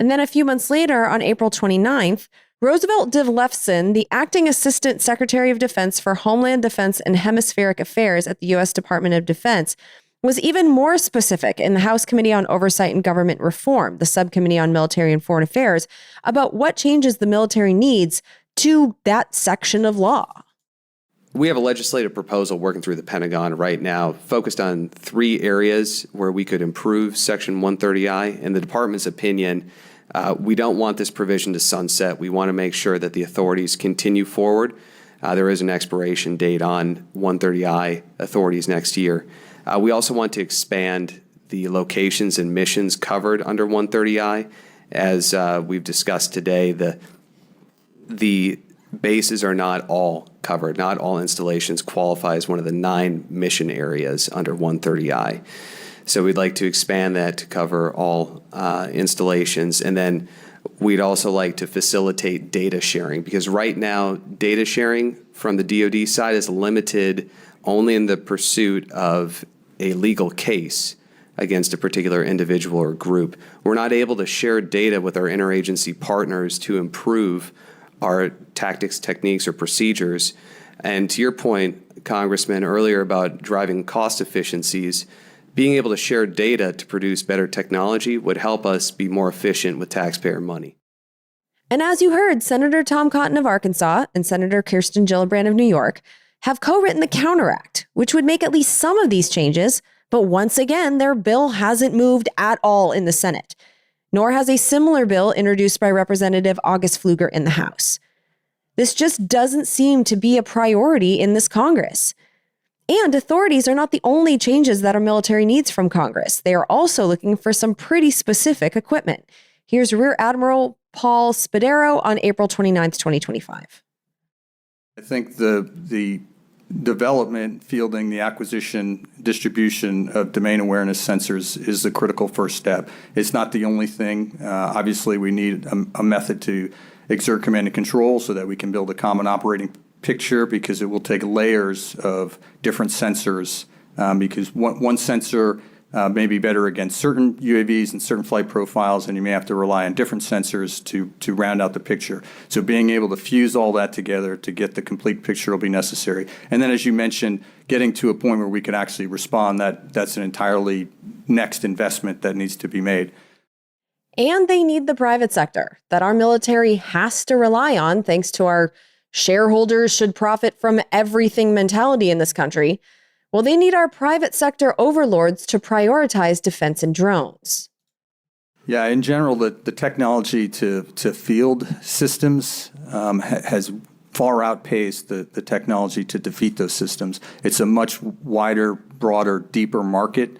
B: And then a few months later, on April 29th, Roosevelt Devlefson, the acting Assistant Secretary of Defense for Homeland Defense and Hemispheric Affairs at the U.S. Department of Defense, was even more specific in the House Committee on Oversight and Government Reform, the Subcommittee on Military and Foreign Affairs, about what changes the military needs to that section of law.
S: We have a legislative proposal working through the Pentagon right now focused on 3 areas where we could improve Section 130I. In the department's opinion, we don't want this provision to sunset. We want to make sure that the authorities continue forward. There is an expiration date on 130I authorities next year. We also want to expand the locations and missions covered under 130I. As we've discussed today, the bases are not all covered. Not all installations qualify as one of the 9 mission areas under 130I. So we'd like to expand that to cover all installations. And then we'd also like to facilitate data sharing, because right now data sharing from the DoD side is limited only in the pursuit of a legal case against a particular individual or group. We're not able to share data with our interagency partners to improve our tactics, techniques, or procedures. And to your point, Congressman earlier about driving cost efficiencies. Being able to share data to produce better technology would help us be more efficient with taxpayer money.
B: And as you heard, Senator Tom Cotton of Arkansas and Senator Kirsten Gillibrand of New York have co-written the Counter Act, which would make at least some of these changes. But once again, their bill hasn't moved at all in the Senate, nor has a similar bill introduced by Representative August Pfluger in the House. This just doesn't seem to be a priority in this Congress. And authorities are not the only changes that our military needs from Congress. They are also looking for some pretty specific equipment. Here's Rear Admiral Paul Spadero on April 29th, 2025.
G: I think the development, fielding, the acquisition, distribution of domain awareness sensors is the critical first step. It's not the only thing. Obviously, we need a method to exert command and control so that we can build a common operating picture, because it will take layers of different sensors, because one sensor may be better against certain UAVs and certain flight profiles, and you may have to rely on different sensors to round out the picture. So being able to fuse all that together to get the complete picture will be necessary. And then, as you mentioned, getting to a point where we could actually respond, that's an entirely next investment that needs to be made.
B: And they need the private sector that our military has to rely on, thanks to our shareholders should profit from everything mentality in this country. Well, they need our private sector overlords to prioritize defense and drones.
G: Yeah, in general, the technology to field systems has far outpaced the technology to defeat those systems. It's a much wider, broader, deeper market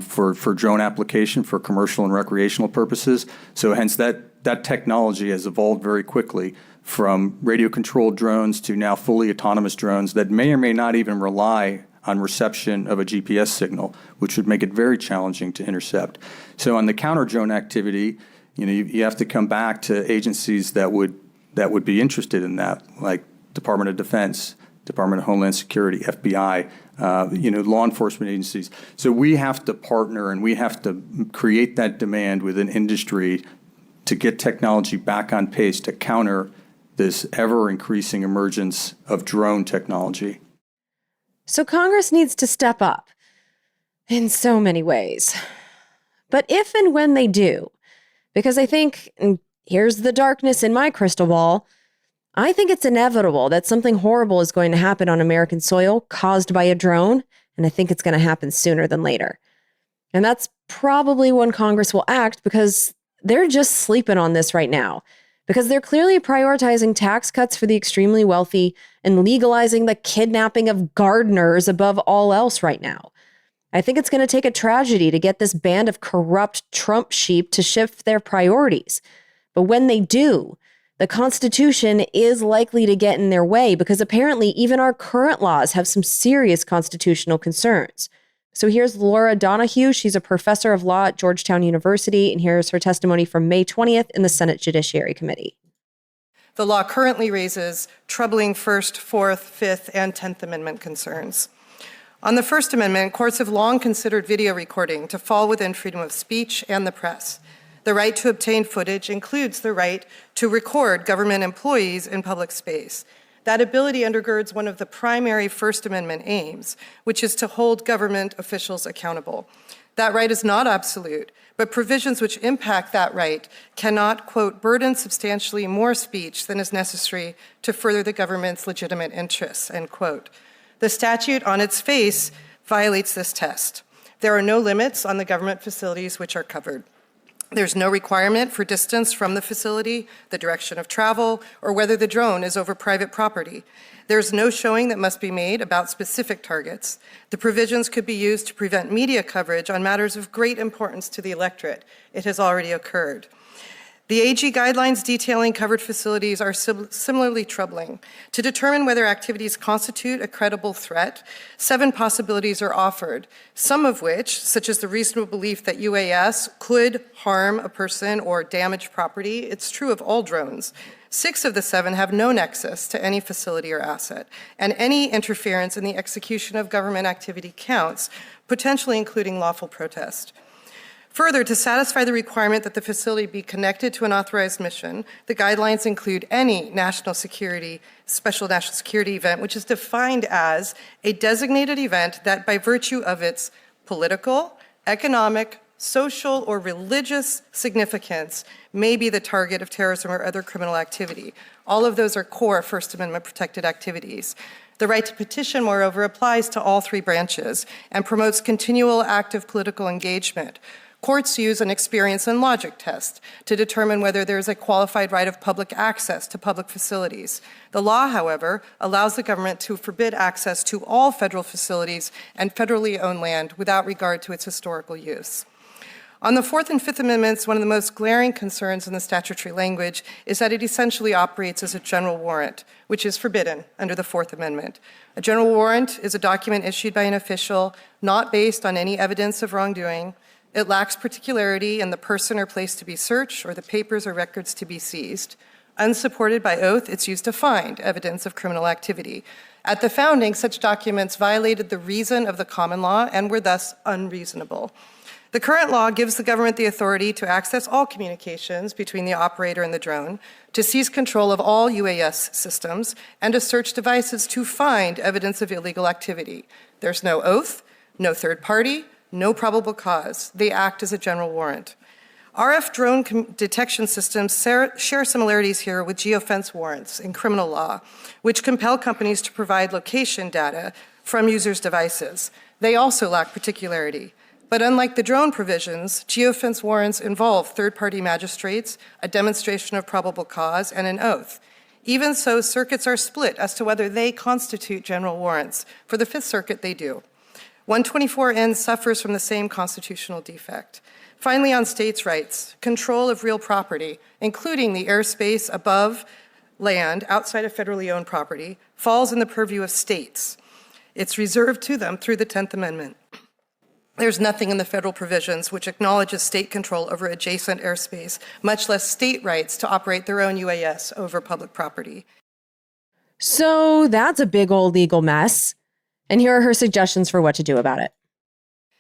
G: for drone application for commercial and recreational purposes. So hence that technology has evolved very quickly from radio-controlled drones to now fully autonomous drones that may or may not even rely on reception of a GPS signal, which would make it very challenging to intercept. So on the counter-drone activity, you have to come back to agencies that would be interested in that, like Department of Defense, Department of Homeland Security, FBI, law enforcement agencies. So we have to partner and we have to create that demand within industry to get technology back on pace to counter this ever-increasing emergence of drone technology.
B: So Congress needs to step up in so many ways. But if and when they do, because I think, and here's the darkness in my crystal ball, I think it's inevitable that something horrible is going to happen on American soil caused by a drone, and I think it's going to happen sooner than later. And that's probably when Congress will act, because they're just sleeping on this right now, because they're clearly prioritizing tax cuts for the extremely wealthy and legalizing the kidnapping of gardeners above all else right now. I think it's going to take a tragedy to get this band of corrupt Trump sheep to shift their priorities. But when they do, the Constitution is likely to get in their way, because apparently even our current laws have some serious constitutional concerns. So here's Laura Donahue. She's a professor of law at Georgetown University, and here's her testimony from May 20th in the Senate Judiciary Committee.
T: The law currently raises troubling First, Fourth, Fifth, and 10th Amendment concerns. On the First Amendment, courts have long considered video recording to fall within freedom of speech and the press. The right to obtain footage includes the right to record government employees in public space. That ability undergirds one of the primary First Amendment aims, which is to hold government officials accountable. That right is not absolute, but provisions which impact that right cannot, quote, burden substantially more speech than is necessary to further the government's legitimate interests, end quote. The statute on its face violates this test. There are no limits on the government facilities which are covered. There's no requirement for distance from the facility, the direction of travel, or whether the drone is over private property. There's no showing that must be made about specific targets. The provisions could be used to prevent media coverage on matters of great importance to the electorate. It has already occurred. The AG guidelines detailing covered facilities are similarly troubling. To determine whether activities constitute a credible threat, 7 possibilities are offered, some of which, such as the reasonable belief that UAS could harm a person or damage property, it's true of all drones. 6 of the 7 have no nexus to any facility or asset, and any interference in the execution of government activity counts, potentially including lawful protest. Further, to satisfy the requirement that the facility be connected to an authorized mission, the guidelines include any special national security event, which is defined as a designated event that by virtue of its political, economic, social, or religious significance may be the target of terrorism or other criminal activity. All of those are core First Amendment protected activities. The right to petition, moreover, applies to all three branches and promotes continual active political engagement. Courts use an experience and logic test to determine whether there is a qualified right of public access to public facilities. The law, however, allows the government to forbid access to all federal facilities and federally owned land without regard to its historical use. On the Fourth and Fifth Amendments, one of the most glaring concerns in the statutory language is that it essentially operates as a general warrant, which is forbidden under the Fourth Amendment. A general warrant is a document issued by an official not based on any evidence of wrongdoing. It lacks particularity in the person or place to be searched or the papers or records to be seized. Unsupported by oath, it's used to find evidence of criminal activity. At the founding, such documents violated the reason of the common law and were thus unreasonable. The current law gives the government the authority to access all communications between the operator and the drone, to seize control of all UAS systems, and to search devices to find evidence of illegal activity. There's no oath, no third party, no probable cause. They act as a general warrant. RF drone detection systems share similarities here with geofence warrants in criminal law, which compel companies to provide location data from users' devices. They also lack particularity. But unlike the drone provisions, geofence warrants involve third-party magistrates, a demonstration of probable cause, and an oath. Even so, circuits are split as to whether they constitute general warrants. For the Fifth Circuit, they do. 124N suffers from the same constitutional defect. Finally, on states' rights, control of real property, including the airspace above land outside of federally owned property, falls in the purview of states. It's reserved to them through the 10th Amendment. There's nothing in the federal provisions which acknowledges state control over adjacent airspace, much less state rights to operate their own UAS over public property.
B: So that's a big old legal mess. And here are her suggestions for what to do about it.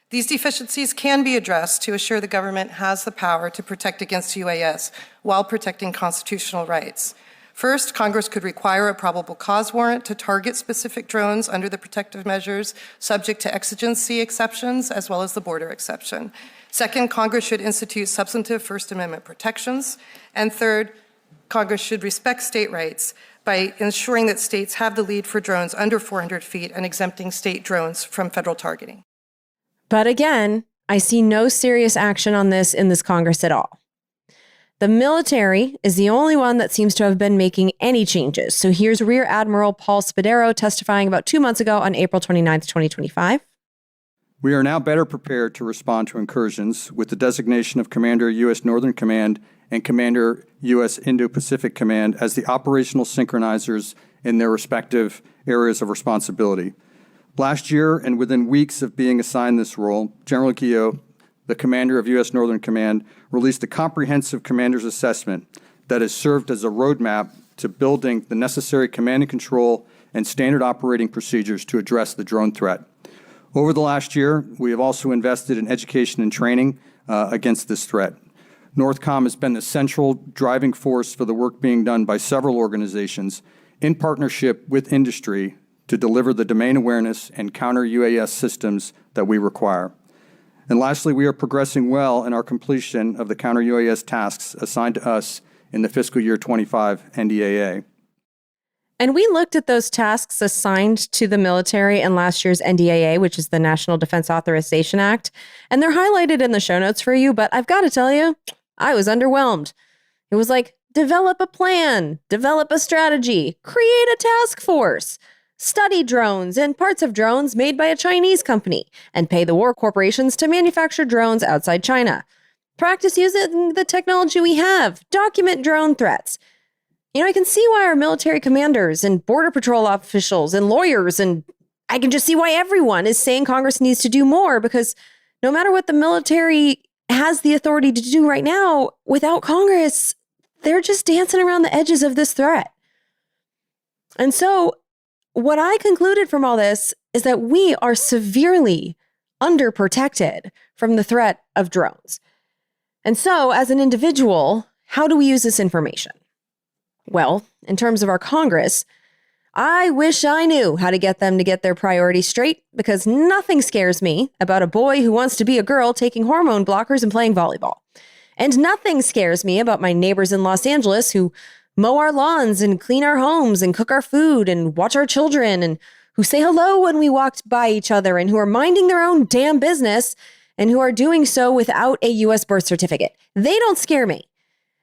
T: These deficiencies can be addressed to assure the government has the power to protect against UAS while protecting constitutional rights. First, Congress could require a probable cause warrant to target specific drones under the protective measures subject to exigency exceptions as well as the border exception. Second, Congress should institute substantive First Amendment protections. And third, Congress should respect state rights by ensuring that states have the lead for drones under 400 feet and exempting state drones from federal targeting.
B: But again, I see no serious action on this in this Congress at all. The military is the only one that seems to have been making any changes. So here's Rear Admiral Paul Spadero testifying about 2 months ago on April 29th, 2025.
G: We are now better prepared to respond to incursions with the designation of Commander U.S. Northern Command and Commander U.S. Indo-Pacific Command as the operational synchronizers in their respective areas of responsibility. Last year, and within weeks of being assigned this role, General Guillot, the commander of U.S. Northern Command, released a comprehensive commander's assessment that has served as a roadmap to building the necessary command and control and standard operating procedures to address the drone threat. Over the last year, we have also invested in education and training against this threat. Northcom has been the central driving force for the work being done by several organizations in partnership with industry to deliver the domain awareness and counter UAS systems that we require. And lastly, we are progressing well in our completion of the counter UAS tasks assigned to us in the fiscal year 25 NDAA.
B: And we looked at those tasks assigned to the military in last year's NDAA, which is the National Defense Authorization Act. And they're highlighted in the show notes for you, but I've got to tell you, I was underwhelmed. It was like, develop a plan, develop a strategy, create a task force, study drones and parts of drones made by a Chinese company, and pay the war corporations to manufacture drones outside China. Practice using the technology we have, document drone threats. You know, I can see why our military commanders and border patrol officials and lawyers, and I can just see why everyone is saying Congress needs to do more, because no matter what the military has the authority to do right now, without Congress, they're just dancing around the edges of this threat. And so what I concluded from all this is that we are severely underprotected from the threat of drones. And so, as an individual, how do we use this information? Well, in terms of our Congress, I wish I knew how to get them to get their priorities straight, because nothing scares me about a boy who wants to be a girl taking hormone blockers and playing volleyball. And nothing scares me about my neighbors in Los Angeles who mow our lawns and clean our homes and cook our food and watch our children, and who say hello when we walked by each other, and who are minding their own damn business and who are doing so without a U.S. birth certificate. They don't scare me.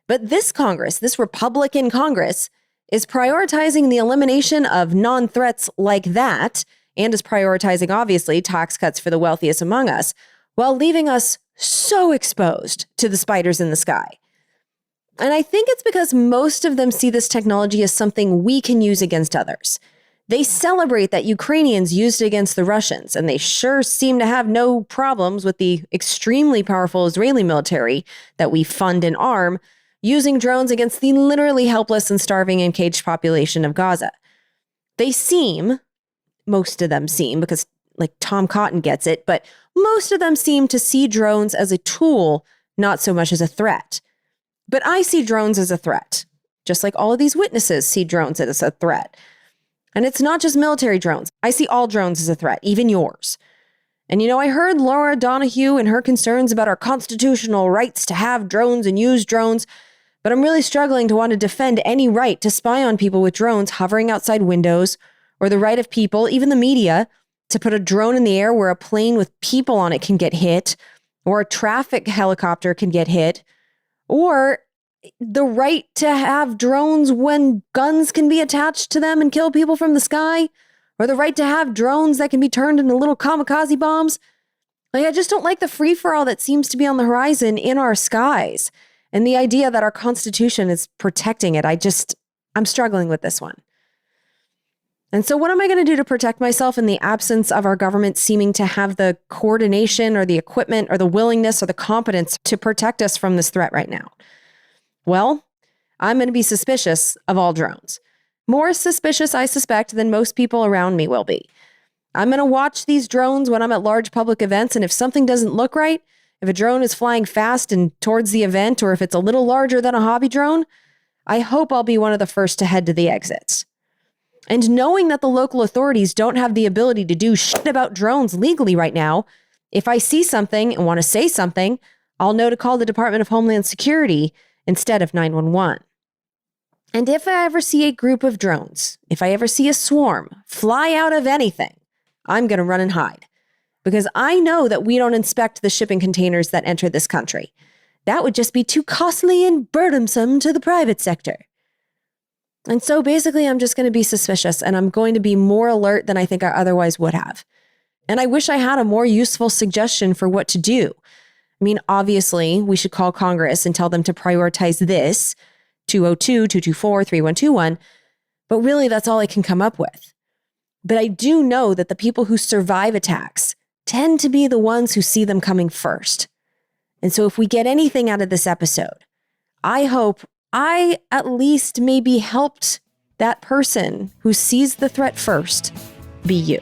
B: But this Congress, this Republican Congress, is prioritizing the elimination of non-threats like that, and is prioritizing, obviously, tax cuts for the wealthiest among us, while leaving us so exposed to the spiders in the sky. And I think it's because most of them see this technology as something we can use against others. They celebrate that Ukrainians used it against the Russians, and they sure seem to have no problems with the extremely powerful Israeli military that we fund and arm, using drones against the literally helpless and starving and caged population of Gaza. They seem, most of them seem, because like Tom Cotton gets it, but most of them seem to see drones as a tool, not so much as a threat. But I see drones as a threat, just like all of these witnesses see drones as a threat. And it's not just military drones. I see all drones as a threat, even yours. And you know, I heard Laura Donahue and her concerns about our constitutional rights to have drones and use drones, but I'm really struggling to want to defend any right to spy on people with drones hovering outside windows, or the right of people, even the media, to put a drone in the air where a plane with people on it can get hit, or a traffic helicopter can get hit, or the right to have drones when guns can be attached to them and kill people from the sky, or the right to have drones that can be turned into little kamikaze bombs. Like, I just don't like the free-for-all that seems to be on the horizon in our skies, and the idea that our Constitution is protecting it. I'm struggling with this one. And so what am I going to do to protect myself in the absence of our government seeming to have the coordination or the equipment or the willingness or the competence to protect us from this threat right now? Well, I'm going to be suspicious of all drones. More suspicious, I suspect, than most people around me will be. I'm going to watch these drones when I'm at large public events, and if something doesn't look right, if a drone is flying fast and towards the event, or if it's a little larger than a hobby drone, I hope I'll be one of the first to head to the exits. And knowing that the local authorities don't have the ability to do shit about drones legally right now, if I see something and want to say something, I'll know to call the Department of Homeland Security instead of 911. And if I ever see a group of drones, if I ever see a swarm fly out of anything, I'm going to run and hide. Because I know that we don't inspect the shipping containers that enter this country. That would just be too costly and burdensome to the private sector. And so basically, I'm just going to be suspicious, and I'm going to be more alert than I think I otherwise would have. And I wish I had a more useful suggestion for what to do. I mean, obviously, we should call Congress and tell them to prioritize this, 202-224-3121, but really that's all I can come up with. But I do know that the people who survive attacks tend to be the ones who see them coming first. And so if we get anything out of this episode, I hope I at least maybe helped that person who sees the threat first be you.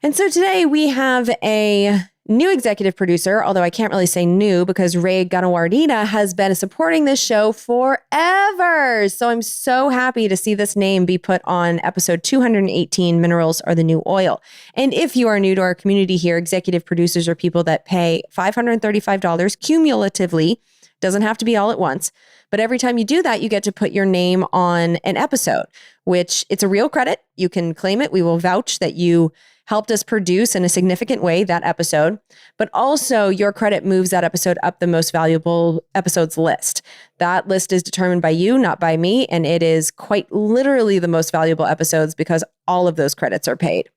B: And so today we have a new executive producer, although I can't really say new because Ray Ganawardena has been supporting this show forever. So I'm so happy to see this name be put on episode 218, Minerals Are the New Oil. And if you are new to our community here, executive producers are people that pay $535 cumulatively. Doesn't have to be all at once. But every time you do that, you get to put your name on an episode, which it's a real credit. You can claim it. We will vouch that you helped us produce in a significant way that episode, but also your credit moves that episode up the most valuable episodes list. That list is determined by you, not by me, and it is quite literally the most valuable episodes because all of those credits are paid.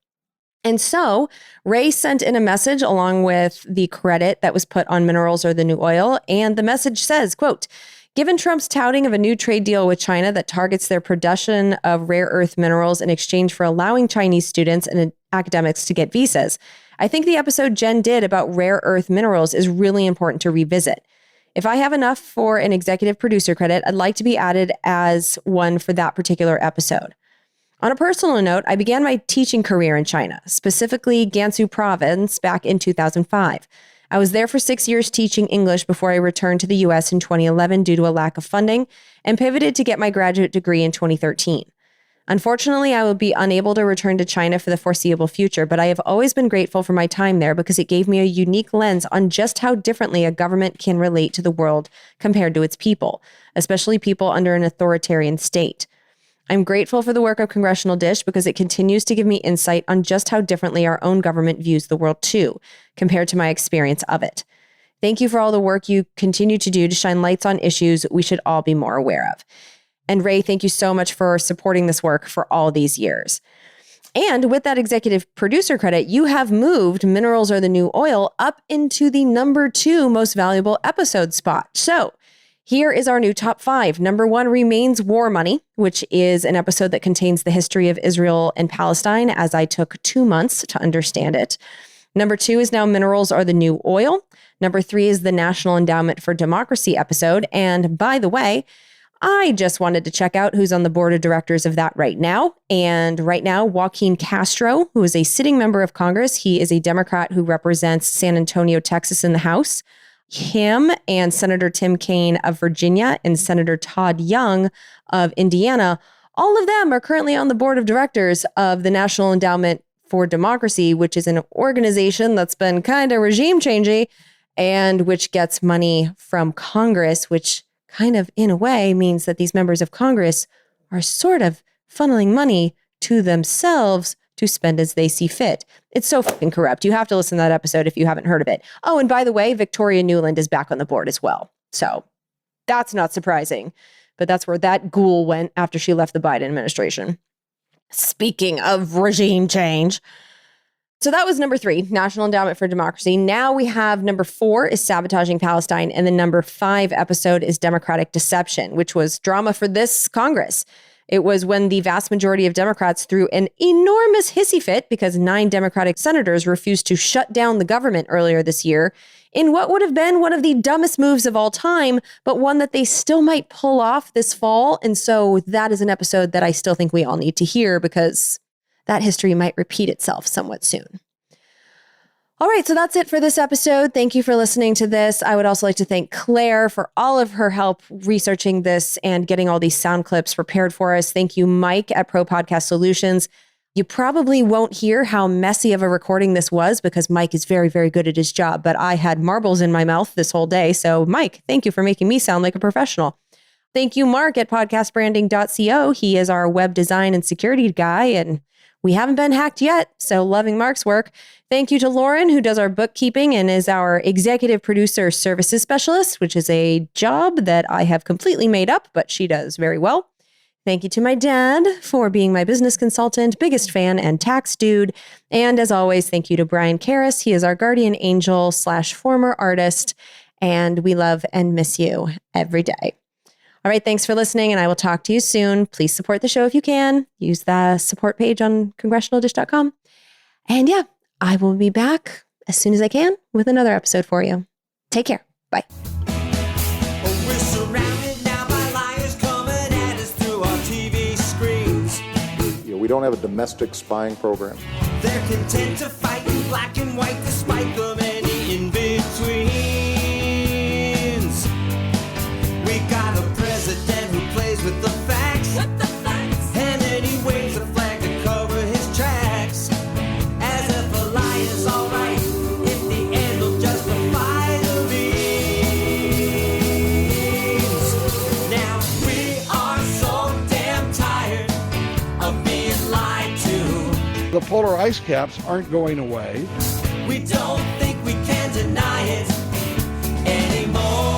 B: And so Ray sent in a message along with the credit that was put on Minerals Are the New Oil, and the message says, quote, "Given Trump's touting of a new trade deal with China that targets their production of rare earth minerals in exchange for allowing Chinese students and academics to get visas, I think the episode Jen did about rare earth minerals is really important to revisit. If I have enough for an executive producer credit, I'd like to be added as one for that particular episode. On a personal note, I began my teaching career in China, specifically Gansu province, back in 2005. I was there for 6 years teaching English before I returned to the U.S. in 2011 due to a lack of funding and pivoted to get my graduate degree in 2013. Unfortunately, I will be unable to return to China for the foreseeable future, but I have always been grateful for my time there because it gave me a unique lens on just how differently a government can relate to the world compared to its people, especially people under an authoritarian state. I'm grateful for the work of Congressional Dish because it continues to give me insight on just how differently our own government views the world too, compared to my experience of it. Thank you for all the work you continue to do to shine lights on issues we should all be more aware of. And Ray, thank you so much for supporting this work for all these years. And with that executive producer credit, you have moved Minerals Are the New Oil up into the number 2 most valuable episode spot. So here is our new top 5. Number 1 remains War Money, which is an episode that contains the history of Israel and Palestine, as I took 2 months to understand it. Number 2 is now Minerals Are the New Oil. Number 3 is the National Endowment for Democracy episode. And by the way, I just wanted to check out who's on the board of directors of that right now. And right now, Joaquin Castro, who is a sitting member of Congress, he is a Democrat who represents San Antonio, Texas in the House. Him and Senator Tim Kaine of Virginia and Senator Todd Young of Indiana, all of them are currently on the board of directors of the National Endowment for Democracy, which is an organization that's been kind of regime changing and which gets money from Congress, which kind of, in a way, means that these members of Congress are sort of funneling money to themselves to spend as they see fit. It's so fucking corrupt. You have to listen to that episode if you haven't heard of it. Oh, and by the way, Victoria Nuland is back on the board as well. So that's not surprising, but that's where that ghoul went after she left the Biden administration. Speaking of regime change. So that was number 3, National Endowment for Democracy. Now we have number 4 is Sabotaging Palestine. And the number 5 episode is Democratic Deception, which was drama for this Congress. It was when the vast majority of Democrats threw an enormous hissy fit because 9 Democratic senators refused to shut down the government earlier this year in what would have been one of the dumbest moves of all time, but one that they still might pull off this fall. And so that is an episode that I still think we all need to hear because that history might repeat itself somewhat soon. All right, so that's it for this episode. Thank you for listening to this. I would also like to thank Claire for all of her help researching this and getting all these sound clips prepared for us. Thank you, Mike at Pro Podcast Solutions. You probably won't hear how messy of a recording this was because Mike is very, very good at his job, but I had marbles in my mouth this whole day. So Mike, thank you for making me sound like a professional. Thank you, Mark at podcastbranding.co. He is our web design and security guy, and we haven't been hacked yet, so loving Mark's work. Thank you to Lauren, who does our bookkeeping and is our executive producer services specialist, which is a job that I have completely made up, but she does very well. Thank you to my dad for being my business consultant, biggest fan, and tax dude. And as always, thank you to Brian Karras. He is our guardian angel / former artist, and we love and miss you every day. All right, thanks for listening, and I will talk to you soon. Please support the show if you can. Use the support page on congressionaldish.com. And yeah, I will be back as soon as I can with another episode for you. Take care. Bye.
C: We're surrounded now by liars coming at us through our TV screens.
U: We don't have a domestic spying program.
C: They're content to fight in black and white despite the many in-betweens. We got a president who plays with the facts. And then he waves a flag to cover his tracks. As if a lie is alright, if the end will justify the means. Now we are so damn tired of being lied to.
V: The polar ice caps aren't going away.
C: We don't think we can deny it anymore.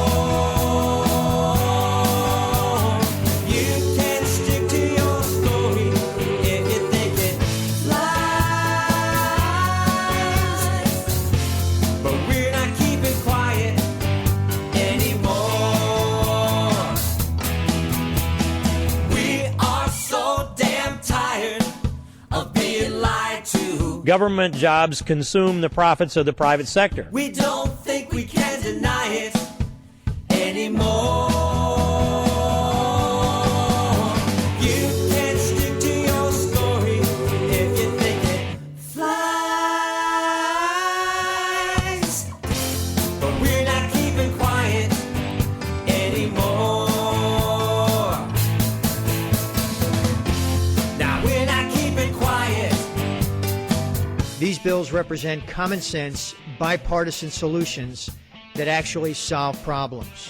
W: Government jobs consume the profits of the private sector.
C: We don't think we can deny it
D: These bills represent common sense, bipartisan solutions that actually solve problems.